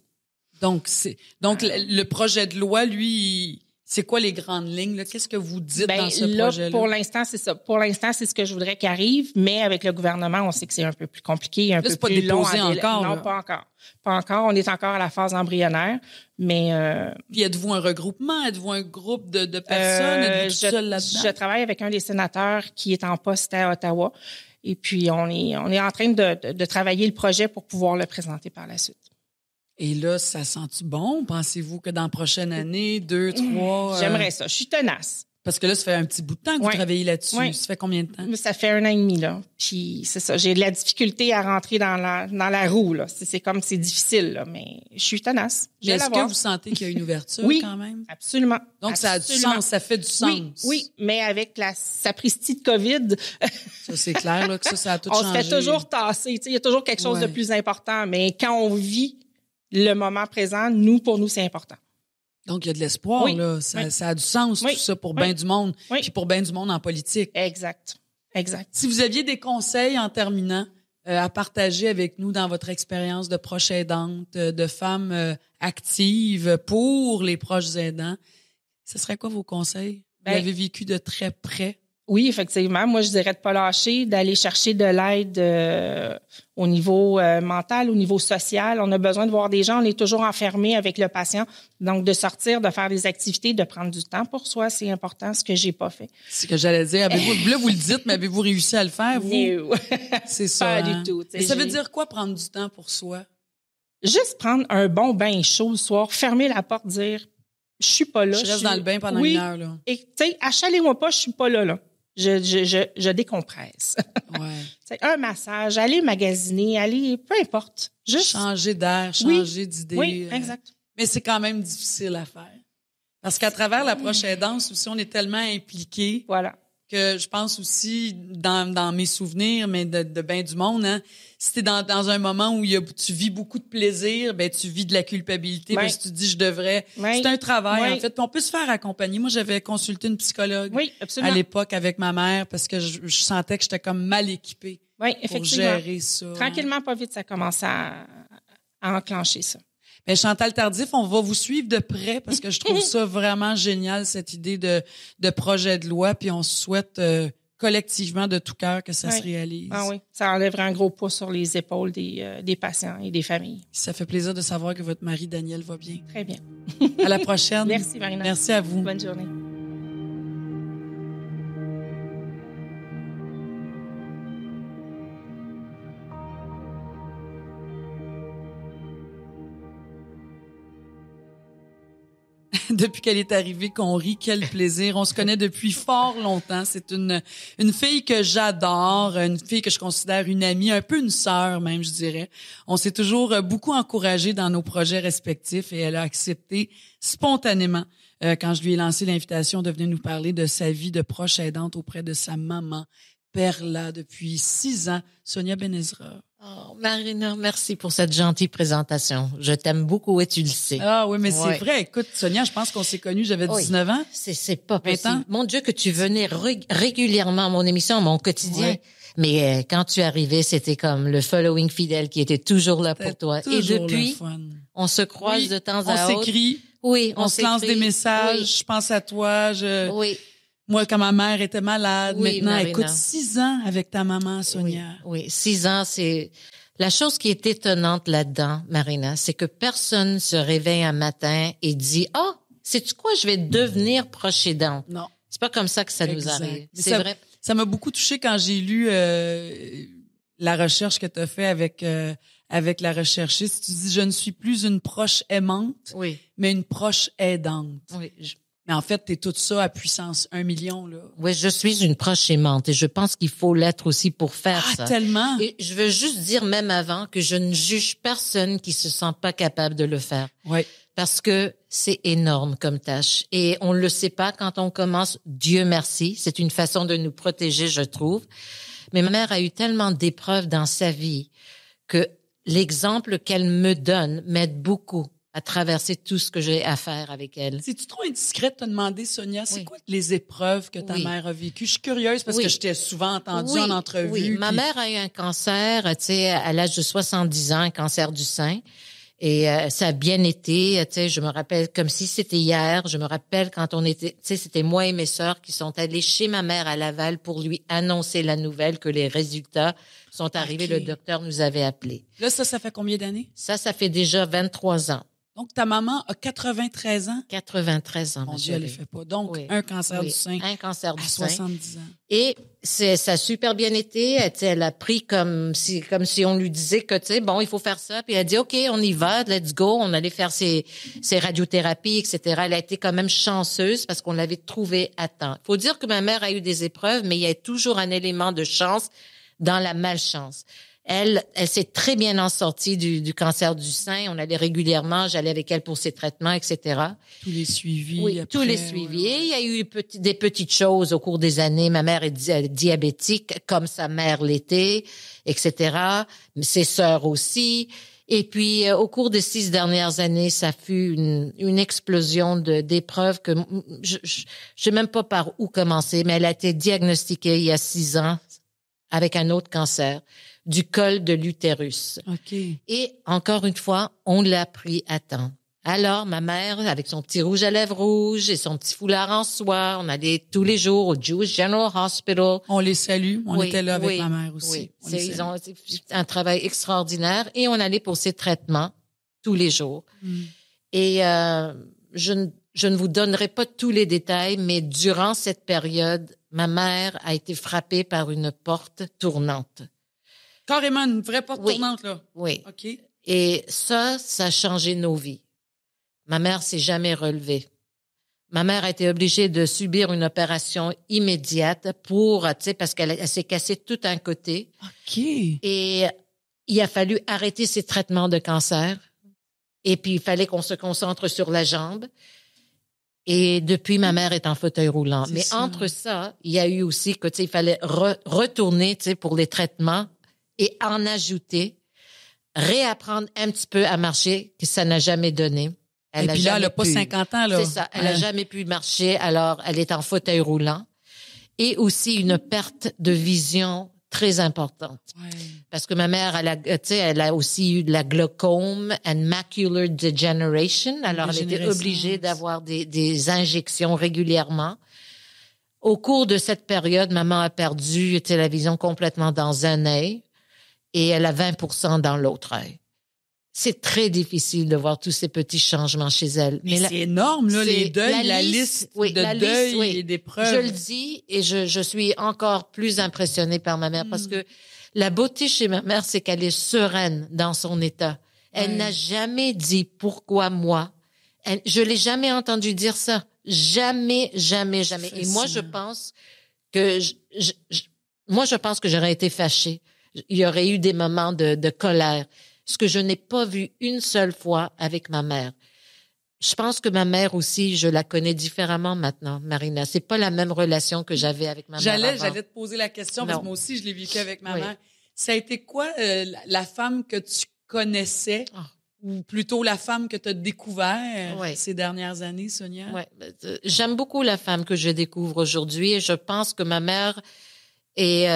Donc, le projet de loi, lui, c'est quoi les grandes lignes, là? Qu'est-ce que vous dites dans ce projet-là? Pour l'instant, c'est ça. Pour l'instant, c'est ce que je voudrais qu'il arrive, mais avec le gouvernement, on sait que c'est un peu plus compliqué, un peu plus long. Là, c'est pas déposé encore. Non, pas encore. Pas encore. On est encore à la phase embryonnaire, mais... Puis êtes-vous un regroupement? Êtes-vous un groupe de personnes? Êtes-vous tout seul là-dedans? Je travaille avec un des sénateurs qui est en poste à Ottawa. Et puis, on est en train de travailler le projet pour pouvoir le présenter par la suite. Et là, ça sent-tu bon? Pensez-vous que dans la prochaine année, 2, 3... J'aimerais ça. Je suis tenace. Parce que là, ça fait un petit bout de temps que vous travaillez là-dessus. Oui. Ça fait combien de temps? Ça fait 1 an et demi, là. Puis c'est ça. J'ai de la difficulté à rentrer dans la roue, là. C'est comme c'est difficile, là. Mais je suis tenace. Est-ce que vous sentez qu'il y a une ouverture quand même? Absolument. Donc, ça a du sens. Ça fait du sens. Oui. Mais avec la sapristi de COVID. Ça, c'est clair, là, que ça a tout changé. On se fait toujours tasser. Il y a toujours quelque chose de plus important. Mais quand on vit le moment présent, pour nous, c'est important. Donc, il y a de l'espoir, là. Ça a du sens, tout ça, pour bien du monde. Puis pour bien du monde en politique. Exact. Si vous aviez des conseils en terminant à partager avec nous dans votre expérience de proche aidante, de femme active pour les proches aidants, ce serait quoi vos conseils? Vous l'avez vécu de très près? Oui, effectivement. Moi, je dirais de pas lâcher, d'aller chercher de l'aide au niveau mental, au niveau social. On a besoin de voir des gens. On est toujours enfermé avec le patient. Donc, de sortir, de faire des activités, de prendre du temps pour soi, c'est important, ce que j'ai pas fait. C'est ce que j'allais dire. Là, vous le dites, mais avez-vous réussi à le faire, vous? No. C'est ça. Pas du tout. Mais ça veut dire quoi, prendre du temps pour soi? Juste prendre un bon bain chaud le soir, fermer la porte, dire « Je suis pas là. » Je reste dans le bain pendant 1 heure, là. Et, tu sais, achalez-moi pas, je suis pas là. Je décompresse. Ouais. Un massage, aller magasiner, aller, peu importe. Juste changer d'air, changer d'idée. Oui, exact. Mais c'est quand même difficile à faire. Parce qu'à travers la proche aidance aussi, on est tellement impliqués. Voilà. Que je pense aussi, dans mes souvenirs, mais de bien du monde, hein, si t'es dans un moment où tu vis beaucoup de plaisir, ben tu vis de la culpabilité, parce que tu te dis je devrais. C'est un travail en fait. Puis on peut se faire accompagner. Moi, j'avais consulté une psychologue à l'époque avec ma mère parce que je sentais que j'étais comme mal équipée pour gérer ça. Tranquillement, pas vite, ça commence à enclencher ça. Ben Chantal Tardif, on va vous suivre de près parce que je trouve ça vraiment génial, cette idée de projet de loi, puis on souhaite collectivement de tout cœur que ça se réalise. Ah oui, ça enlèverait un gros poids sur les épaules des patients et des familles. Ça fait plaisir de savoir que votre mari Daniel va bien. Très bien. À la prochaine. Merci Marina. Merci à vous. Bonne journée. Depuis qu'elle est arrivée, qu'on rit, quel plaisir. On se connaît depuis fort longtemps. C'est une fille que j'adore, une fille que je considère une amie, un peu une sœur même, je dirais. On s'est toujours beaucoup encouragés dans nos projets respectifs et elle a accepté spontanément quand je lui ai lancé l'invitation de venir nous parler de sa vie de proche aidante auprès de sa maman, Perla, depuis 6 ans, Sonia Benezra. Oh, Marina, merci pour cette gentille présentation. Je t'aime beaucoup et tu le sais. Ah oui, mais c'est vrai. Écoute, Sonia, je pense qu'on s'est connus, j'avais 19 ans. C'est pas possible. Mon Dieu, que tu venais régulièrement à mon émission, à mon quotidien. Mais quand tu arrivais, c'était comme le following fidèle qui était toujours là pour toi. Et depuis, on se croise de temps à autre. On s'écrit. Oui, on se lance des messages. Oui. Je pense à toi. Oui. Moi, quand ma mère était malade, maintenant, Marina. écoute, 6 ans avec ta maman, Sonia. Oui, 6 ans, c'est... La chose qui est étonnante là-dedans, Marina, c'est que personne se réveille un matin et dit « Ah, sais-tu quoi, je vais devenir proche aidante. » Non. C'est pas comme ça que ça nous arrive. C'est vrai. Ça m'a beaucoup touchée quand j'ai lu la recherche que tu as fait avec la recherchiste. Tu dis « Je ne suis plus une proche aimante, mais une proche aidante. » Oui. Mais en fait, t'es tout ça à puissance 1 million, là. Oui, je suis une proche aimante et je pense qu'il faut l'être aussi pour faire ça. Ah, tellement! Et je veux juste dire même avant que je ne juge personne qui se sent pas capable de le faire. Oui. Parce que c'est énorme comme tâche. Et on le sait pas quand on commence. Dieu merci. C'est une façon de nous protéger, je trouve. Mais ma mère a eu tellement d'épreuves dans sa vie que l'exemple qu'elle me donne m'aide beaucoup à traverser tout ce que j'ai à faire avec elle. C'est-tu trop indiscret de te demander, Sonia, c'est quoi les épreuves que ta mère a vécues? Je suis curieuse parce que je t'ai souvent entendue en entrevue. Oui, ma mère a eu un cancer, tu sais, à l'âge de 70 ans, un cancer du sein. Et ça a bien été, tu sais, je me rappelle comme si c'était hier, je me rappelle quand on était, tu sais, c'était moi et mes sœurs qui sont allées chez ma mère à Laval pour lui annoncer la nouvelle que les résultats sont arrivés, le docteur nous avait appelés. Là, ça fait combien d'années? Ça fait déjà 23 ans. Donc, ta maman a 93 ans? 93 ans, mon Dieu, elle ne fait pas. Donc, un cancer du sein. Un cancer du sein. À 70 ans. Et ça a super bien été. Elle a pris comme si on lui disait que, tu sais, bon, il faut faire ça. Puis elle a dit, OK, on y va, let's go. On allait faire ses radiothérapies, etc. Elle a été quand même chanceuse parce qu'on l'avait trouvée à temps. Il faut dire que ma mère a eu des épreuves, mais il y a toujours un élément de chance dans la malchance. Elle s'est très bien en sortie du cancer du sein. On allait régulièrement, j'allais avec elle pour ses traitements, etc. Tous les suivis. Oui, après, tous les suivis. Et il y a eu des petites choses au cours des années. Ma mère est diabétique, comme sa mère l'était, etc. Ses sœurs aussi. Et puis, au cours des 6 dernières années, ça fut une explosion d'épreuves que je sais même pas par où commencer, mais elle a été diagnostiquée il y a 6 ans avec un autre cancer du col de l'utérus. OK. Et encore une fois, on l'a pris à temps. Alors, ma mère, avec son petit rouge à lèvres rouge et son petit foulard en soie, on allait tous les jours au Jewish General Hospital. On les salue. On était là avec ma mère aussi. Oui, ils ont fait un travail extraordinaire et on allait pour ces traitements tous les jours. Et je ne vous donnerai pas tous les détails, mais durant cette période, ma mère a été frappée par une porte tournante. Carrément, une vraie porte tournante, là. Oui. OK. Et ça a changé nos vies. Ma mère s'est jamais relevée. Ma mère a été obligée de subir une opération immédiate parce qu'elle s'est cassée tout un côté. OK. Et il a fallu arrêter ses traitements de cancer. Et puis, il fallait qu'on se concentre sur la jambe. Et depuis, ma mère est en fauteuil roulant. Mais entre ça, il y a eu aussi que, il fallait retourner, pour les traitements et en ajouter, réapprendre un petit peu à marcher, que ça n'a jamais donné. Et puis là, elle n'a pas 50 ans, là. C'est ça. Elle n'a jamais pu marcher, alors elle est en fauteuil roulant. Et aussi une perte de vision très importante. Ouais. Parce que ma mère, elle a aussi eu de la glaucome and macular degeneration. Alors, elle était obligée d'avoir des injections régulièrement. Au cours de cette période, maman a perdu la vision complètement dans un œil et elle a 20% dans l'autre œil. C'est très difficile de voir tous ces petits changements chez elle. Mais c'est énorme, là, les deuils, la liste de deuils et d'épreuves. Je le dis et je suis encore plus impressionnée par ma mère parce que la beauté chez ma mère, c'est qu'elle est sereine dans son état. Elle n'a jamais dit pourquoi moi. Je l'ai jamais entendu dire ça. Jamais, jamais, jamais. Et moi, je pense que j'aurais été fâchée. Il y aurait eu des moments de colère. Ce que je n'ai pas vu une seule fois avec ma mère. Je pense que ma mère aussi, je la connais différemment maintenant, Marina. C'est pas la même relation que j'avais avec ma mère avant. J'allais te poser la question parce que moi aussi, je l'ai vécu avec ma mère. Ça a été quoi la femme que tu connaissais ou plutôt la femme que tu as découvert ces dernières années, Sonia? Oui, j'aime beaucoup la femme que je découvre aujourd'hui et je pense que ma mère est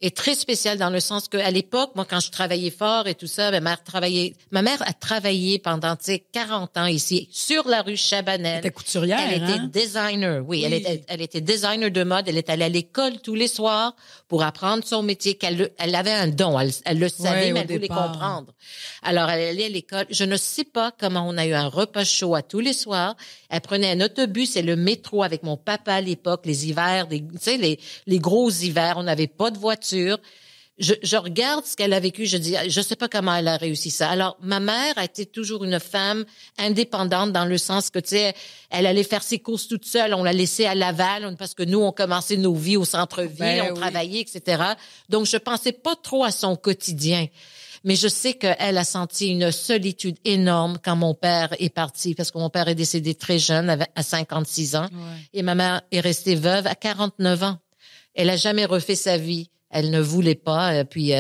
est très spécial dans le sens qu'à l'époque, moi, quand je travaillais fort et tout ça, ma mère a travaillé pendant, 40 ans ici, sur la rue Chabanel. Elle était couturière, Elle était designer, oui. Elle était designer de mode. Elle est allée à l'école tous les soirs pour apprendre son métier, elle avait un don. Elle le savait, mais elle voulait comprendre. Alors, elle allait à l'école. Je ne sais pas comment on a eu un repas chaud à tous les soirs. Elle prenait un autobus et le métro avec mon papa à l'époque, les hivers, les gros hivers. On n'avait pas de voiture. Je regarde ce qu'elle a vécu, je dis, je sais pas comment elle a réussi ça. Alors, ma mère a été toujours une femme indépendante dans le sens que, elle allait faire ses courses toute seule. On l'a laissée à Laval parce que nous, on commençait nos vies au centre-ville, on travaillait, etc. Donc, je pensais pas trop à son quotidien. Mais je sais qu'elle a senti une solitude énorme quand mon père est parti, parce que mon père est décédé très jeune, à 56 ans, et ma mère est restée veuve à 49 ans. Elle a jamais refait sa vie. Elle ne voulait pas. Puis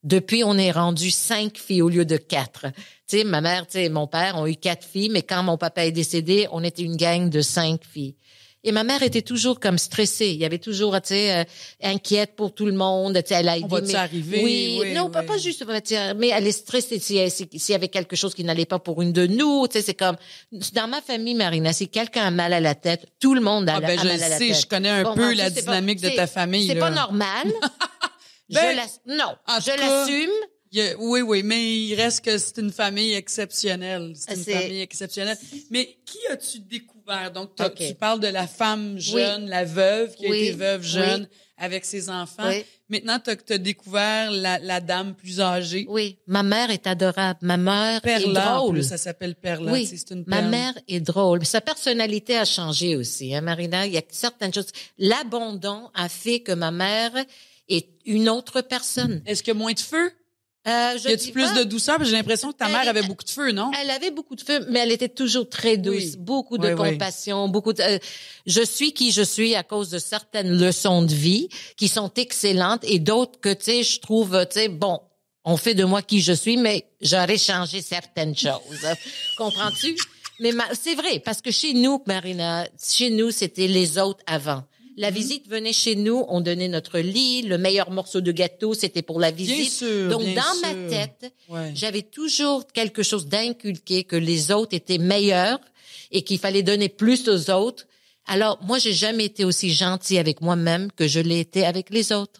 depuis, on est rendu 5 filles au lieu de 4. Tu sais, ma mère, mon père ont eu 4 filles, mais quand mon papa est décédé, on était une gang de 5 filles. Et ma mère était toujours comme stressée. Il y avait toujours, inquiète pour tout le monde. Elle a on va-tu arriver? Oui, non, pas juste, mais elle est stressée s'il y avait quelque chose qui n'allait pas pour une de nous. Tu sais, c'est comme, dans ma famille, Marina, si quelqu'un a mal à la tête, tout le monde a mal à la tête. Je connais un peu la dynamique de ta famille. C'est pas normal. Je l'assume. Oui, mais il reste que c'est une famille exceptionnelle. Famille exceptionnelle. Mais qui as-tu découvert? Donc, tu parles de la femme jeune, la veuve qui a été veuve jeune avec ses enfants. Oui. Maintenant, tu as découvert la dame plus âgée. Oui, ma mère est adorable. Ma mère Perla, est drôle. En plus, ça s'appelle Perla. Oui, c'est une ma mère est drôle. Sa personnalité a changé aussi, Marina. Il y a certaines choses. L'abandon a fait que ma mère est une autre personne. Est-ce qu'il y a moins de feu? Y a-tu plus de douceur? J'ai l'impression que ta mère avait beaucoup de feu, non? Elle avait beaucoup de feu, mais elle était toujours très douce. Beaucoup de compassion, beaucoup de... je suis qui je suis à cause de certaines leçons de vie qui sont excellentes et d'autres que, je trouve, bon, on fait de moi qui je suis, mais j'aurais changé certaines choses. Comprends-tu? Mais c'est vrai, parce que chez nous, Marina, c'était les autres avant. La visite venait chez nous, on donnait notre lit, le meilleur morceau de gâteau, c'était pour la visite. Bien sûr, donc, dans ma tête, j'avais toujours quelque chose d'inculqué que les autres étaient meilleurs et qu'il fallait donner plus aux autres. Alors, moi, j'ai jamais été aussi gentille avec moi-même que je l'ai été avec les autres.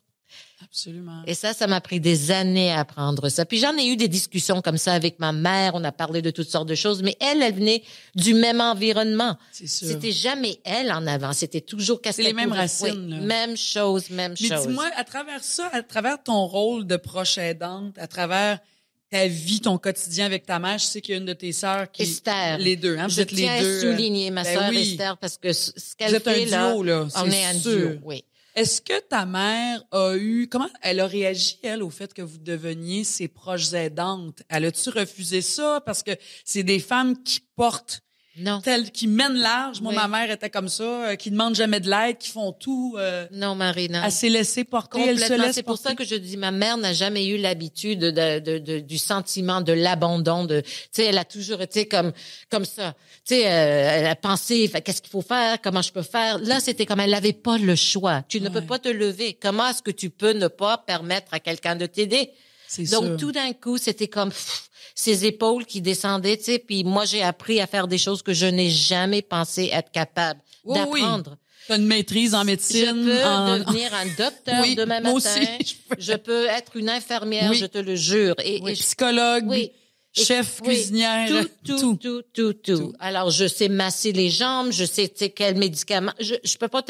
Absolument. Et ça m'a pris des années à apprendre ça. Puis j'en ai eu des discussions comme ça avec ma mère. On a parlé de toutes sortes de choses. Mais elle venait du même environnement. C'est sûr. C'était jamais elle en avant. C'était toujours c'est les mêmes racines. Oui, même chose. Mais dis-moi, à travers ça, à travers ton rôle de proche aidante, à travers ta vie, ton quotidien avec ta mère, je sais qu'il y a une de tes sœurs qui... Esther. Les deux, hein? Vous êtes les deux. Je tiens à souligner ma sœur Esther parce que ce qu'elle fait là... Vous êtes un duo, là. On est un duo, oui. Est-ce que ta mère comment elle a réagi, elle, au fait que vous deveniez ses proches aidantes? Elle a-tu refusé ça? Parce que c'est des femmes qui portent, qui mènent large. Moi, ma mère était comme ça, qui demandent jamais de l'aide, qui font tout. Non, Marina. Elle s'est laissée porter, elle se laisse C'est pour ça que je dis, ma mère n'a jamais eu l'habitude du sentiment de l'abandon. Tu sais, elle a toujours été comme ça. Tu sais, elle a pensé, qu'est-ce qu'il faut faire, comment je peux faire. Là, c'était comme elle n'avait pas le choix. Tu ne peux pas te lever. Comment est-ce que tu peux ne pas permettre à quelqu'un de t'aider? Donc, tout d'un coup, c'était comme ses épaules qui descendaient, tu sais. Puis moi, j'ai appris à faire des choses que je n'ai jamais pensé être capable d'apprendre. Oui. Tu as une maîtrise en médecine. Je peux devenir un docteur demain matin. Aussi, je peux être une infirmière, je te le jure. Et psychologue. Chef, cuisinière, tout. Alors, je sais masser les jambes, je sais, quels médicaments. Je peux pas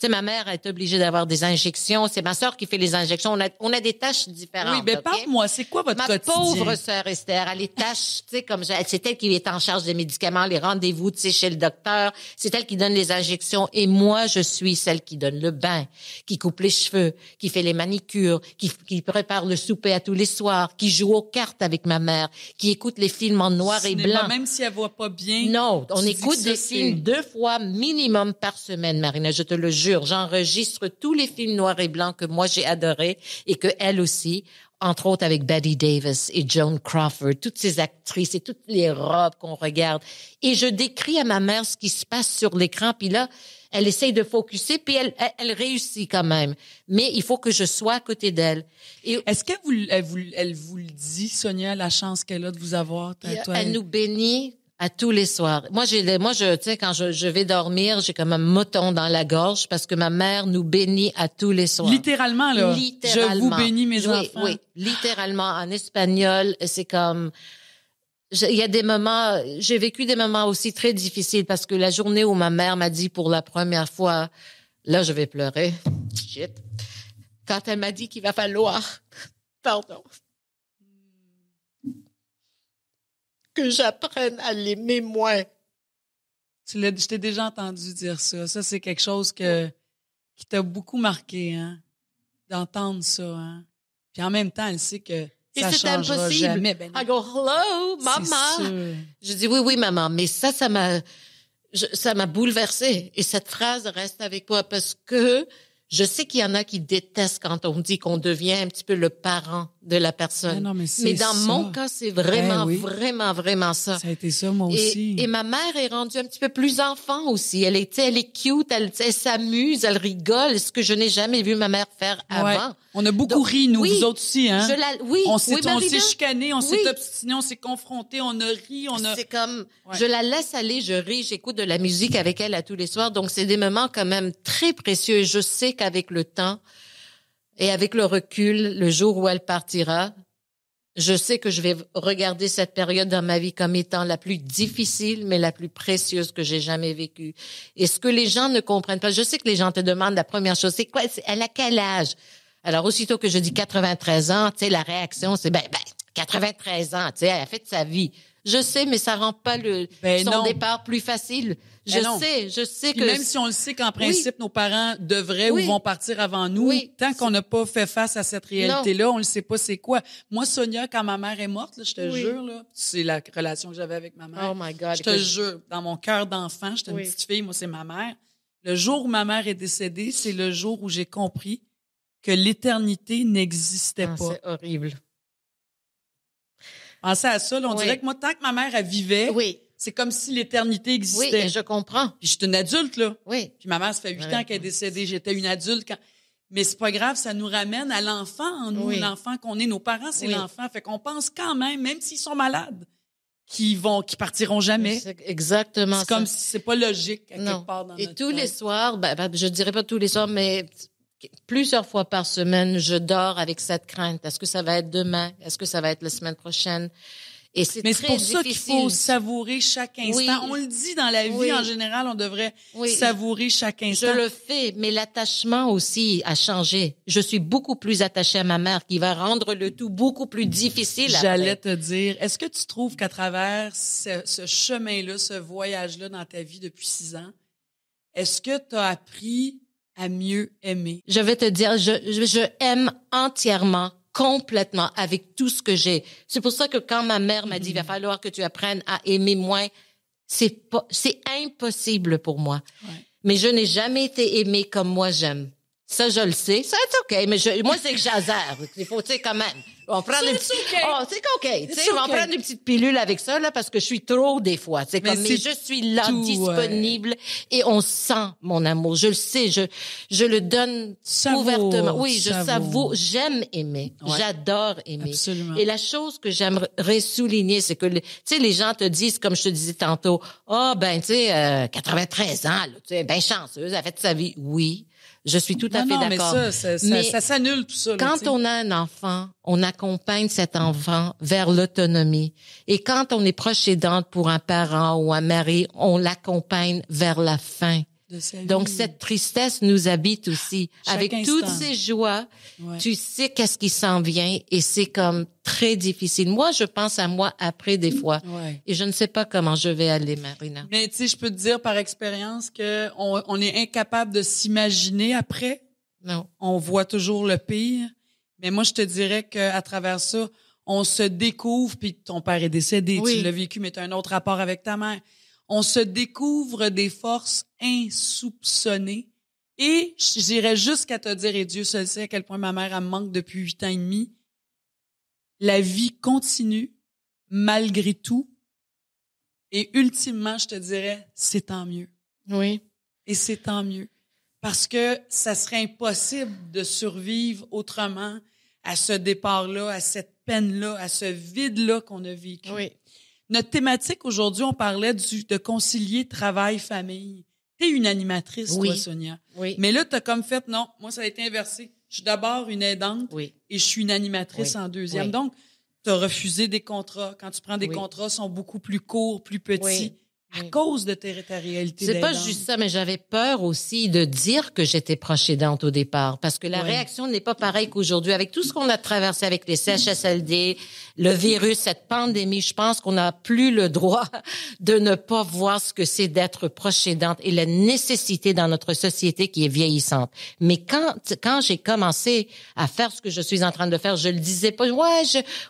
ma mère est obligée d'avoir des injections. C'est ma sœur qui fait les injections. On a des tâches différentes. Oui, mais parle-moi, c'est quoi votre quotidien? Ma pauvre sœur Esther, elle a les tâches, c'est elle qui est en charge des médicaments, les rendez-vous, chez le docteur. C'est elle qui donne les injections. Et moi, je suis celle qui donne le bain, qui coupe les cheveux, qui fait les manicures, qui prépare le souper à tous les soirs, qui joue aux cartes avec ma mère, qui écoute les films en noir et blanc. Même si elle voit pas bien. Non, on écoute des films 2 fois minimum par semaine, Marina, je te le jure. J'enregistre tous les films noirs et blancs que moi j'ai adorés et que elle aussi, entre autres avec Bette Davis et Joan Crawford, toutes ces actrices et toutes les robes qu'on regarde. Et je décris à ma mère ce qui se passe sur l'écran. Puis là, elle essaye de focuser, puis elle réussit quand même. Mais il faut que je sois à côté d'elle. Et est-ce qu'elle vous le dit, Sonia, la chance qu'elle a de vous avoir? elle nous bénit à tous les soirs. Moi, tu sais, quand je vais dormir, j'ai comme un mouton dans la gorge parce que ma mère nous bénit à tous les soirs. Littéralement, là. Littéralement. Je vous bénis, mes enfants. Oui, littéralement. En espagnol, c'est comme... Il y a des moments... J'ai vécu des moments aussi très difficiles parce que la journée où ma mère m'a dit pour la première fois... Là, je vais pleurer. Shit. Quand elle m'a dit qu'il va falloir... Pardon. Que j'apprenne à l'aimer moins. Je t'ai déjà entendu dire ça. Ça, c'est quelque chose qui t'a beaucoup marqué, hein, d'entendre ça, hein. Puis en même temps, elle sait que ça changera impossible. Jamais. Ben, I go, hello, maman. Je dis oui, maman. Mais ça m'a bouleversée. Et cette phrase reste avec moi parce que je sais qu'il y en a qui détestent quand on dit qu'on devient un petit peu le parent de la personne. Non, mais dans mon cas, c'est vraiment, vraiment ça. Ça a été ça, moi aussi. Et ma mère est rendue un petit peu plus enfant aussi. Elle est cute, elle s'amuse, elle rigole, ce que je n'ai jamais vu ma mère faire avant. On a beaucoup ri, nous, vous autres aussi, hein? On s'est chicanés, on s'est obstinés, on s'est confrontés, on a ri, C'est comme, je la laisse aller, je ris, j'écoute de la musique avec elle à tous les soirs. Donc, c'est des moments quand même très précieux. Et je sais qu'avec le temps et avec le recul, le jour où elle partira, je sais que je vais regarder cette période dans ma vie comme étant la plus difficile, mais la plus précieuse que j'ai jamais vécue. Et ce que les gens ne comprennent pas, je sais que les gens te demandent la première chose, c'est quoi? Elle a quel âge? Alors, aussitôt que je dis 93 ans, tu sais, la réaction, c'est 93 ans, tu sais, elle a fait de sa vie. Je sais, mais ça rend pas son départ plus facile. Je sais que... Même si on le sait qu'en principe, nos parents devraient ou vont partir avant nous, tant qu'on n'a pas fait face à cette réalité-là, on le sait pas c'est quoi. Moi, Sonia, quand ma mère est morte, là, je te jure, là, c'est la relation que j'avais avec ma mère. Oh my God. Je te jure, dans mon cœur d'enfant, j'étais une petite fille, moi, c'est ma mère. Le jour où ma mère est décédée, c'est le jour où j'ai compris que l'éternité n'existait pas. C'est horrible. Pensez à ça, là, on dirait que moi, tant que ma mère, elle vivait, c'est comme si l'éternité existait. Oui, et je comprends. Puis je suis une adulte, là. Oui. Puis ma mère, ça fait 8 ans qu'elle est décédée. J'étais une adulte quand... Mais c'est pas grave, ça nous ramène à l'enfant en nous, l'enfant qu'on est. Nos parents, c'est l'enfant. Fait qu'on pense quand même s'ils sont malades, qui partiront jamais. C'est exactement c'est comme si c'est pas logique à quelque part dans notre Et tous les soirs, je dirais pas tous les soirs, mais plusieurs fois par semaine, je dors avec cette crainte. Est-ce que ça va être demain? Est-ce que ça va être la semaine prochaine? Et c'est pour ça qu'il faut savourer chaque instant. Oui. On le dit dans la vie, en général, on devrait savourer chaque instant. Je le fais, mais l'attachement aussi a changé. Je suis beaucoup plus attachée à ma mère qui va rendre le tout beaucoup plus difficile après. J'allais te dire, est-ce que tu trouves qu'à travers ce chemin-là, ce voyage-là dans ta vie depuis 6 ans, est-ce que tu as appris à mieux aimer? Je vais te dire, je aime entièrement, complètement, avec tout ce que j'ai. C'est pour ça que quand ma mère m'a dit, il va falloir que tu apprennes à aimer moins, c'est impossible pour moi. Ouais. Mais je n'ai jamais été aimée comme moi j'aime. Ça, je le sais. Ça, c'est OK. Mais moi, c'est que j'azère. Il faut, tu sais, quand même. On prend c'est OK. Tu sais, on va prendre une petite pilule avec ça, là, parce que je suis trop, des fois. C'est comme, mais je suis là, disponible, et on sent mon amour. Je le sais. Je le donne ouvertement. Oui, je savoure. J'aime aimer. Ouais. J'adore aimer. Absolument. Et la chose que j'aimerais souligner, c'est que, tu sais, les gens te disent, comme je te disais tantôt, tu sais, 93 ans, là, tu sais, ben chanceuse, elle a fait sa vie. Oui. Je suis tout à fait d'accord. Mais ça s'annule tout ça. Quand on a un enfant, on accompagne cet enfant vers l'autonomie. Et quand on est proche aidante pour un parent ou un mari, on l'accompagne vers la fin. Donc, cette tristesse nous habite aussi. Avec toutes ces joies, tu sais qu'est-ce qui s'en vient et c'est comme très difficile. Moi, je pense à moi après des fois et je ne sais pas comment je vais aller, Marina. Mais tu sais, je peux te dire par expérience que on est incapable de s'imaginer après. Non. On voit toujours le pire. Mais moi, je te dirais qu'à travers ça, on se découvre, puis ton père est décédé, tu l'as vécu, mais tu as un autre rapport avec ta mère. On se découvre des forces insoupçonnées. Et j'irais jusqu'à te dire, et Dieu seul sait à quel point ma mère elle me manque depuis 8 ans et demi, la vie continue malgré tout. Et ultimement, je te dirais, c'est tant mieux. Oui. Et c'est tant mieux. Parce que ça serait impossible de survivre autrement à ce départ-là, à cette peine-là, à ce vide-là qu'on a vécu. Oui. Notre thématique aujourd'hui, on parlait de concilier travail-famille. T'es une animatrice, Oui. toi, Sonia. Oui. Mais là, t'as comme fait, non, moi, ça a été inversé. Je suis d'abord une aidante Oui. et je suis une animatrice Oui. en deuxième. Oui. Donc, t'as refusé des contrats. Quand tu prends des Oui. contrats, ils sont beaucoup plus courts, plus petits. Oui. À Oui. cause de ta réalité C'est pas d'aidante. juste ça, mais j'avais peur aussi de dire que j'étais proche aidante au départ, parce que la Oui. réaction n'est pas pareille qu'aujourd'hui. Avec tout ce qu'on a traversé avec les CHSLD, le virus, cette pandémie, je pense qu'on n'a plus le droit de ne pas voir ce que c'est d'être proche aidante et la nécessité dans notre société qui est vieillissante. Mais quand j'ai commencé à faire ce que je suis en train de faire, je le disais pas.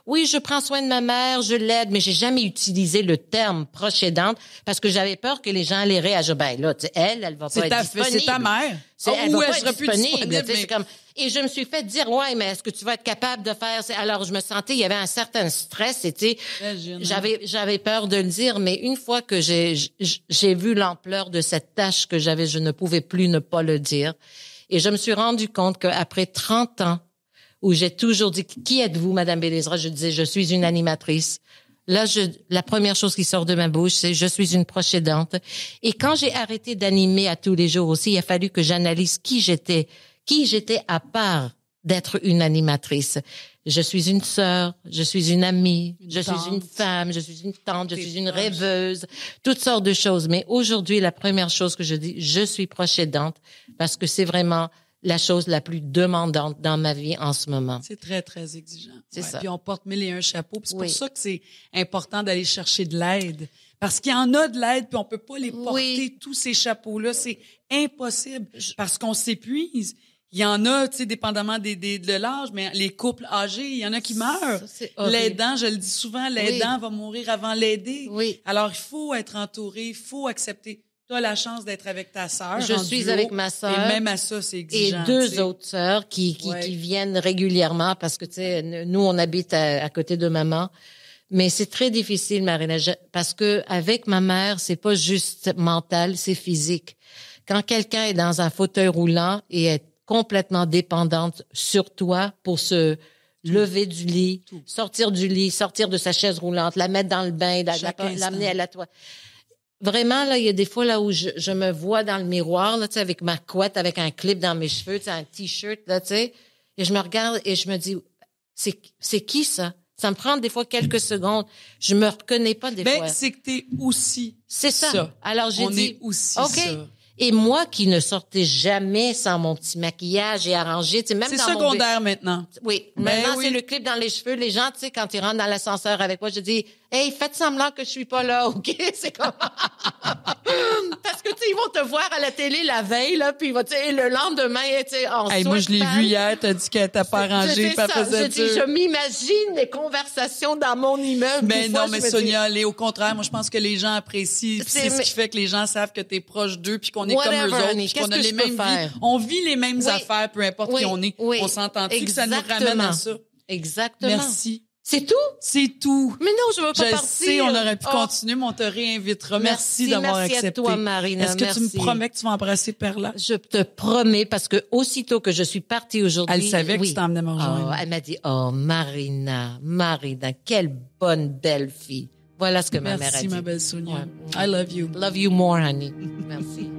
Oui, je prends soin de ma mère, je l'aide, mais j'ai jamais utilisé le terme proche aidante parce que j'avais peur que les gens allaient réagir. Ben là, tu sais, elle va pas être disponible. C'est ta mère. Elle va Ou pas elle être sera plus disponible. disponible, Tu sais, c'est comme... Et je me suis fait dire, ouais, mais est-ce que tu vas être capable de faire... Alors, je me sentais, il y avait un certain stress, et tu sais, j'avais peur de le dire, mais une fois que j'ai vu l'ampleur de cette tâche que j'avais, je ne pouvais plus ne pas le dire. Et je me suis rendu compte qu'après 30 ans, où j'ai toujours dit, qui êtes-vous, Madame Bélezra? Je disais, je suis une animatrice. Là, la première chose qui sort de ma bouche, c'est je suis une proche aidante. Et quand j'ai arrêté d'animer à tous les jours aussi, il a fallu que j'analyse qui j'étais à part d'être une animatrice. Je suis une sœur, je suis une amie, je suis une femme, je suis une tante, je suis une rêveuse, toutes sortes de choses. Mais aujourd'hui, la première chose que je dis, je suis proche aidante parce que c'est vraiment la chose la plus demandante dans ma vie en ce moment. C'est très, très exigeant. C'est ça. Puis on porte 1001 chapeaux. Puis c'est Oui. pour ça que c'est important d'aller chercher de l'aide. Parce qu'il y en a de l'aide, puis on peut pas les porter, tous ces chapeaux-là. C'est impossible parce qu'on s'épuise. Il y en a, tu sais, dépendamment de l'âge, mais les couples âgés, il y en a qui meurent. Ça, c'est horrible. L'aidant, je le dis souvent, l'aidant va mourir avant l'aider. Oui. Alors, il faut être entouré, il faut accepter. Tu as la chance d'être avec ta sœur. Je en suis duo, avec ma sœur. Et même à ça, c'est Et exigeant. deux tu sais. autres sœurs qui Ouais. viennent régulièrement parce que, tu sais, nous, on habite à côté de maman. Mais c'est très difficile, Marina, parce que avec ma mère, c'est pas juste mental, c'est physique. Quand quelqu'un est dans un fauteuil roulant et est complètement dépendante sur toi pour se lever du lit, sortir de sa chaise roulante, la mettre dans le bain, l'amener à la toilette. Vraiment, là, il y a des fois là où je me vois dans le miroir, là, tu sais, avec ma couette, avec un clip dans mes cheveux, tu sais, un t-shirt, là, tu sais, et je me regarde et je me dis, c'est qui ça? Ça me prend des fois quelques secondes. Je me reconnais pas des fois. Ben, c'est que t'es aussi C'est ça. Alors, j'ai On dit, est aussi OK. ça. Et moi qui ne sortais jamais sans mon petit maquillage et arrangé, tu sais, même C'est dans mon secondaire maintenant. Oui, Ben maintenant oui. c'est le clip dans les cheveux. Les gens, tu sais, quand ils rentrent dans l'ascenseur avec moi, je dis, hey, faites semblant que je suis pas là, ok C'est comme parce que tu sais, ils vont te voir à la télé la veille là, puis tu sais, le lendemain, tu sais, en Hey, moi, je l'ai sweatpants. vu hier, t'as dit qu'elle t'a pas arrangé, puis elle faisait Je m'imagine les conversations dans mon immeuble. Mais Des fois, non, mais je me dis, Sonia, au contraire, moi, je pense que les gens apprécient. Puis C'est ce qui fait que les gens savent que t'es proche d'eux, puis qu'on est comme Whatever, eux autres, Annie. puis qu'on a Qu'est-ce que les je peux mêmes faire? vies. On vit les mêmes Oui. affaires, peu importe Oui, qui on est. oui. On s'entend-tu que ça nous Exactement. ramène à ça? Exactement. Merci. C'est tout? C'est tout. Mais non, je veux pas Je partir. sais, on aurait pu Oh. continuer, mais on te réinvitera. Merci d'avoir merci accepté. à toi, Marina. Est-ce que tu Merci. me promets que tu vas embrasser Perla? Je te promets, parce que aussitôt que je suis partie aujourd'hui... Elle savait que tu t'en venais me rejoindre. Oh, elle m'a dit, oh, Marina, quelle bonne, belle fille. Voilà ce que ma mère a Merci, dit. ma belle Sonia. Ouais. I love you. Love you more, honey. Merci.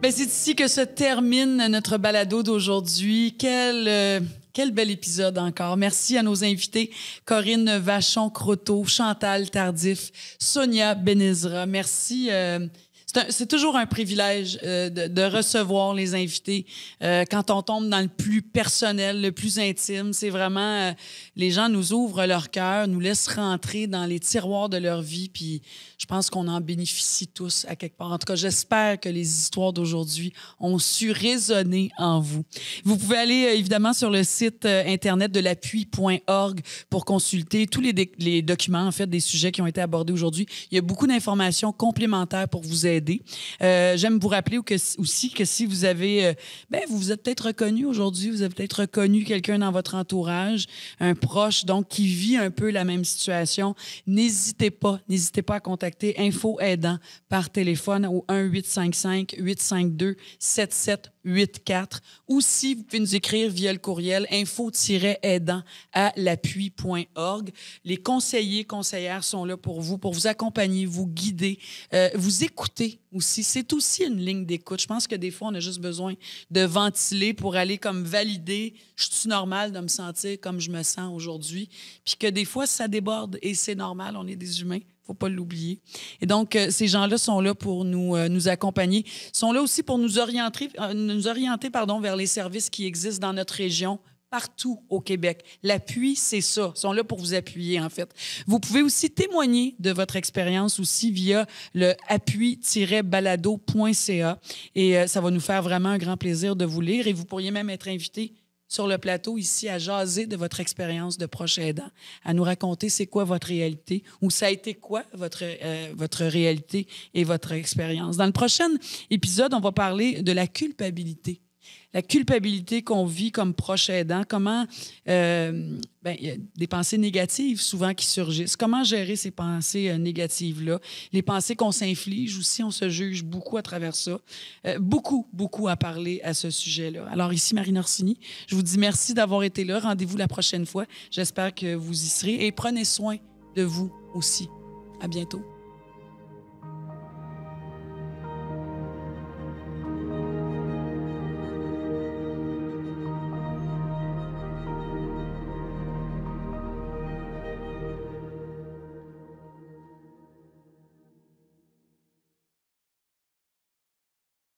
Ben, c'est ici que se termine notre balado d'aujourd'hui. Quel bel épisode encore. Merci à nos invités, Corinne Vachon-Croteau, Chantal Tardif, Sonia Benezra. Merci. C'est toujours un privilège de recevoir les invités. Quand on tombe dans le plus personnel, le plus intime, c'est vraiment... les gens nous ouvrent leur cœur, nous laissent rentrer dans les tiroirs de leur vie, puis je pense qu'on en bénéficie tous à quelque part. En tout cas, j'espère que les histoires d'aujourd'hui ont su résonner en vous. Vous pouvez aller évidemment sur le site internet de l'appui.org pour consulter tous les documents, en fait, des sujets qui ont été abordés aujourd'hui. Il y a beaucoup d'informations complémentaires pour vous aider aider. J'aime vous rappeler aussi que si vous avez... vous vous êtes peut-être reconnu aujourd'hui, vous avez peut-être reconnu quelqu'un dans votre entourage, un proche, donc, qui vit un peu la même situation. N'hésitez pas à contacter Info Aidant par téléphone au 1-855-852-7784 ou si vous pouvez nous écrire via le courriel info-aidant@l'appui.org. Les conseillères sont là pour vous accompagner, vous guider, vous écouter aussi. C'est aussi une ligne d'écoute. Je pense que des fois, on a juste besoin de ventiler pour aller comme valider, je suis normale de me sentir comme je me sens aujourd'hui, puis que des fois, ça déborde et c'est normal, on est des humains. Faut pas l'oublier. Et donc, ces gens-là sont là pour nous accompagner, sont là aussi pour nous orienter vers les services qui existent dans notre région, partout au Québec. L'appui, c'est ça. Ils sont là pour vous appuyer, en fait. Vous pouvez aussi témoigner de votre expérience aussi via le appui-balado.ca et ça va nous faire vraiment un grand plaisir de vous lire et vous pourriez même être invité sur le plateau ici à jaser de votre expérience de proche aidant, à nous raconter c'est quoi votre réalité ou ça a été quoi votre réalité et votre expérience. Dans le prochain épisode, on va parler de la culpabilité. La culpabilité qu'on vit comme proche aidant, comment il y a des pensées négatives souvent qui surgissent. Comment gérer ces pensées négatives-là? Les pensées qu'on s'inflige aussi, on se juge beaucoup à travers ça. Beaucoup à parler à ce sujet-là. Alors ici, Marine Orsini, je vous dis merci d'avoir été là. Rendez-vous la prochaine fois. J'espère que vous y serez et prenez soin de vous aussi. À bientôt.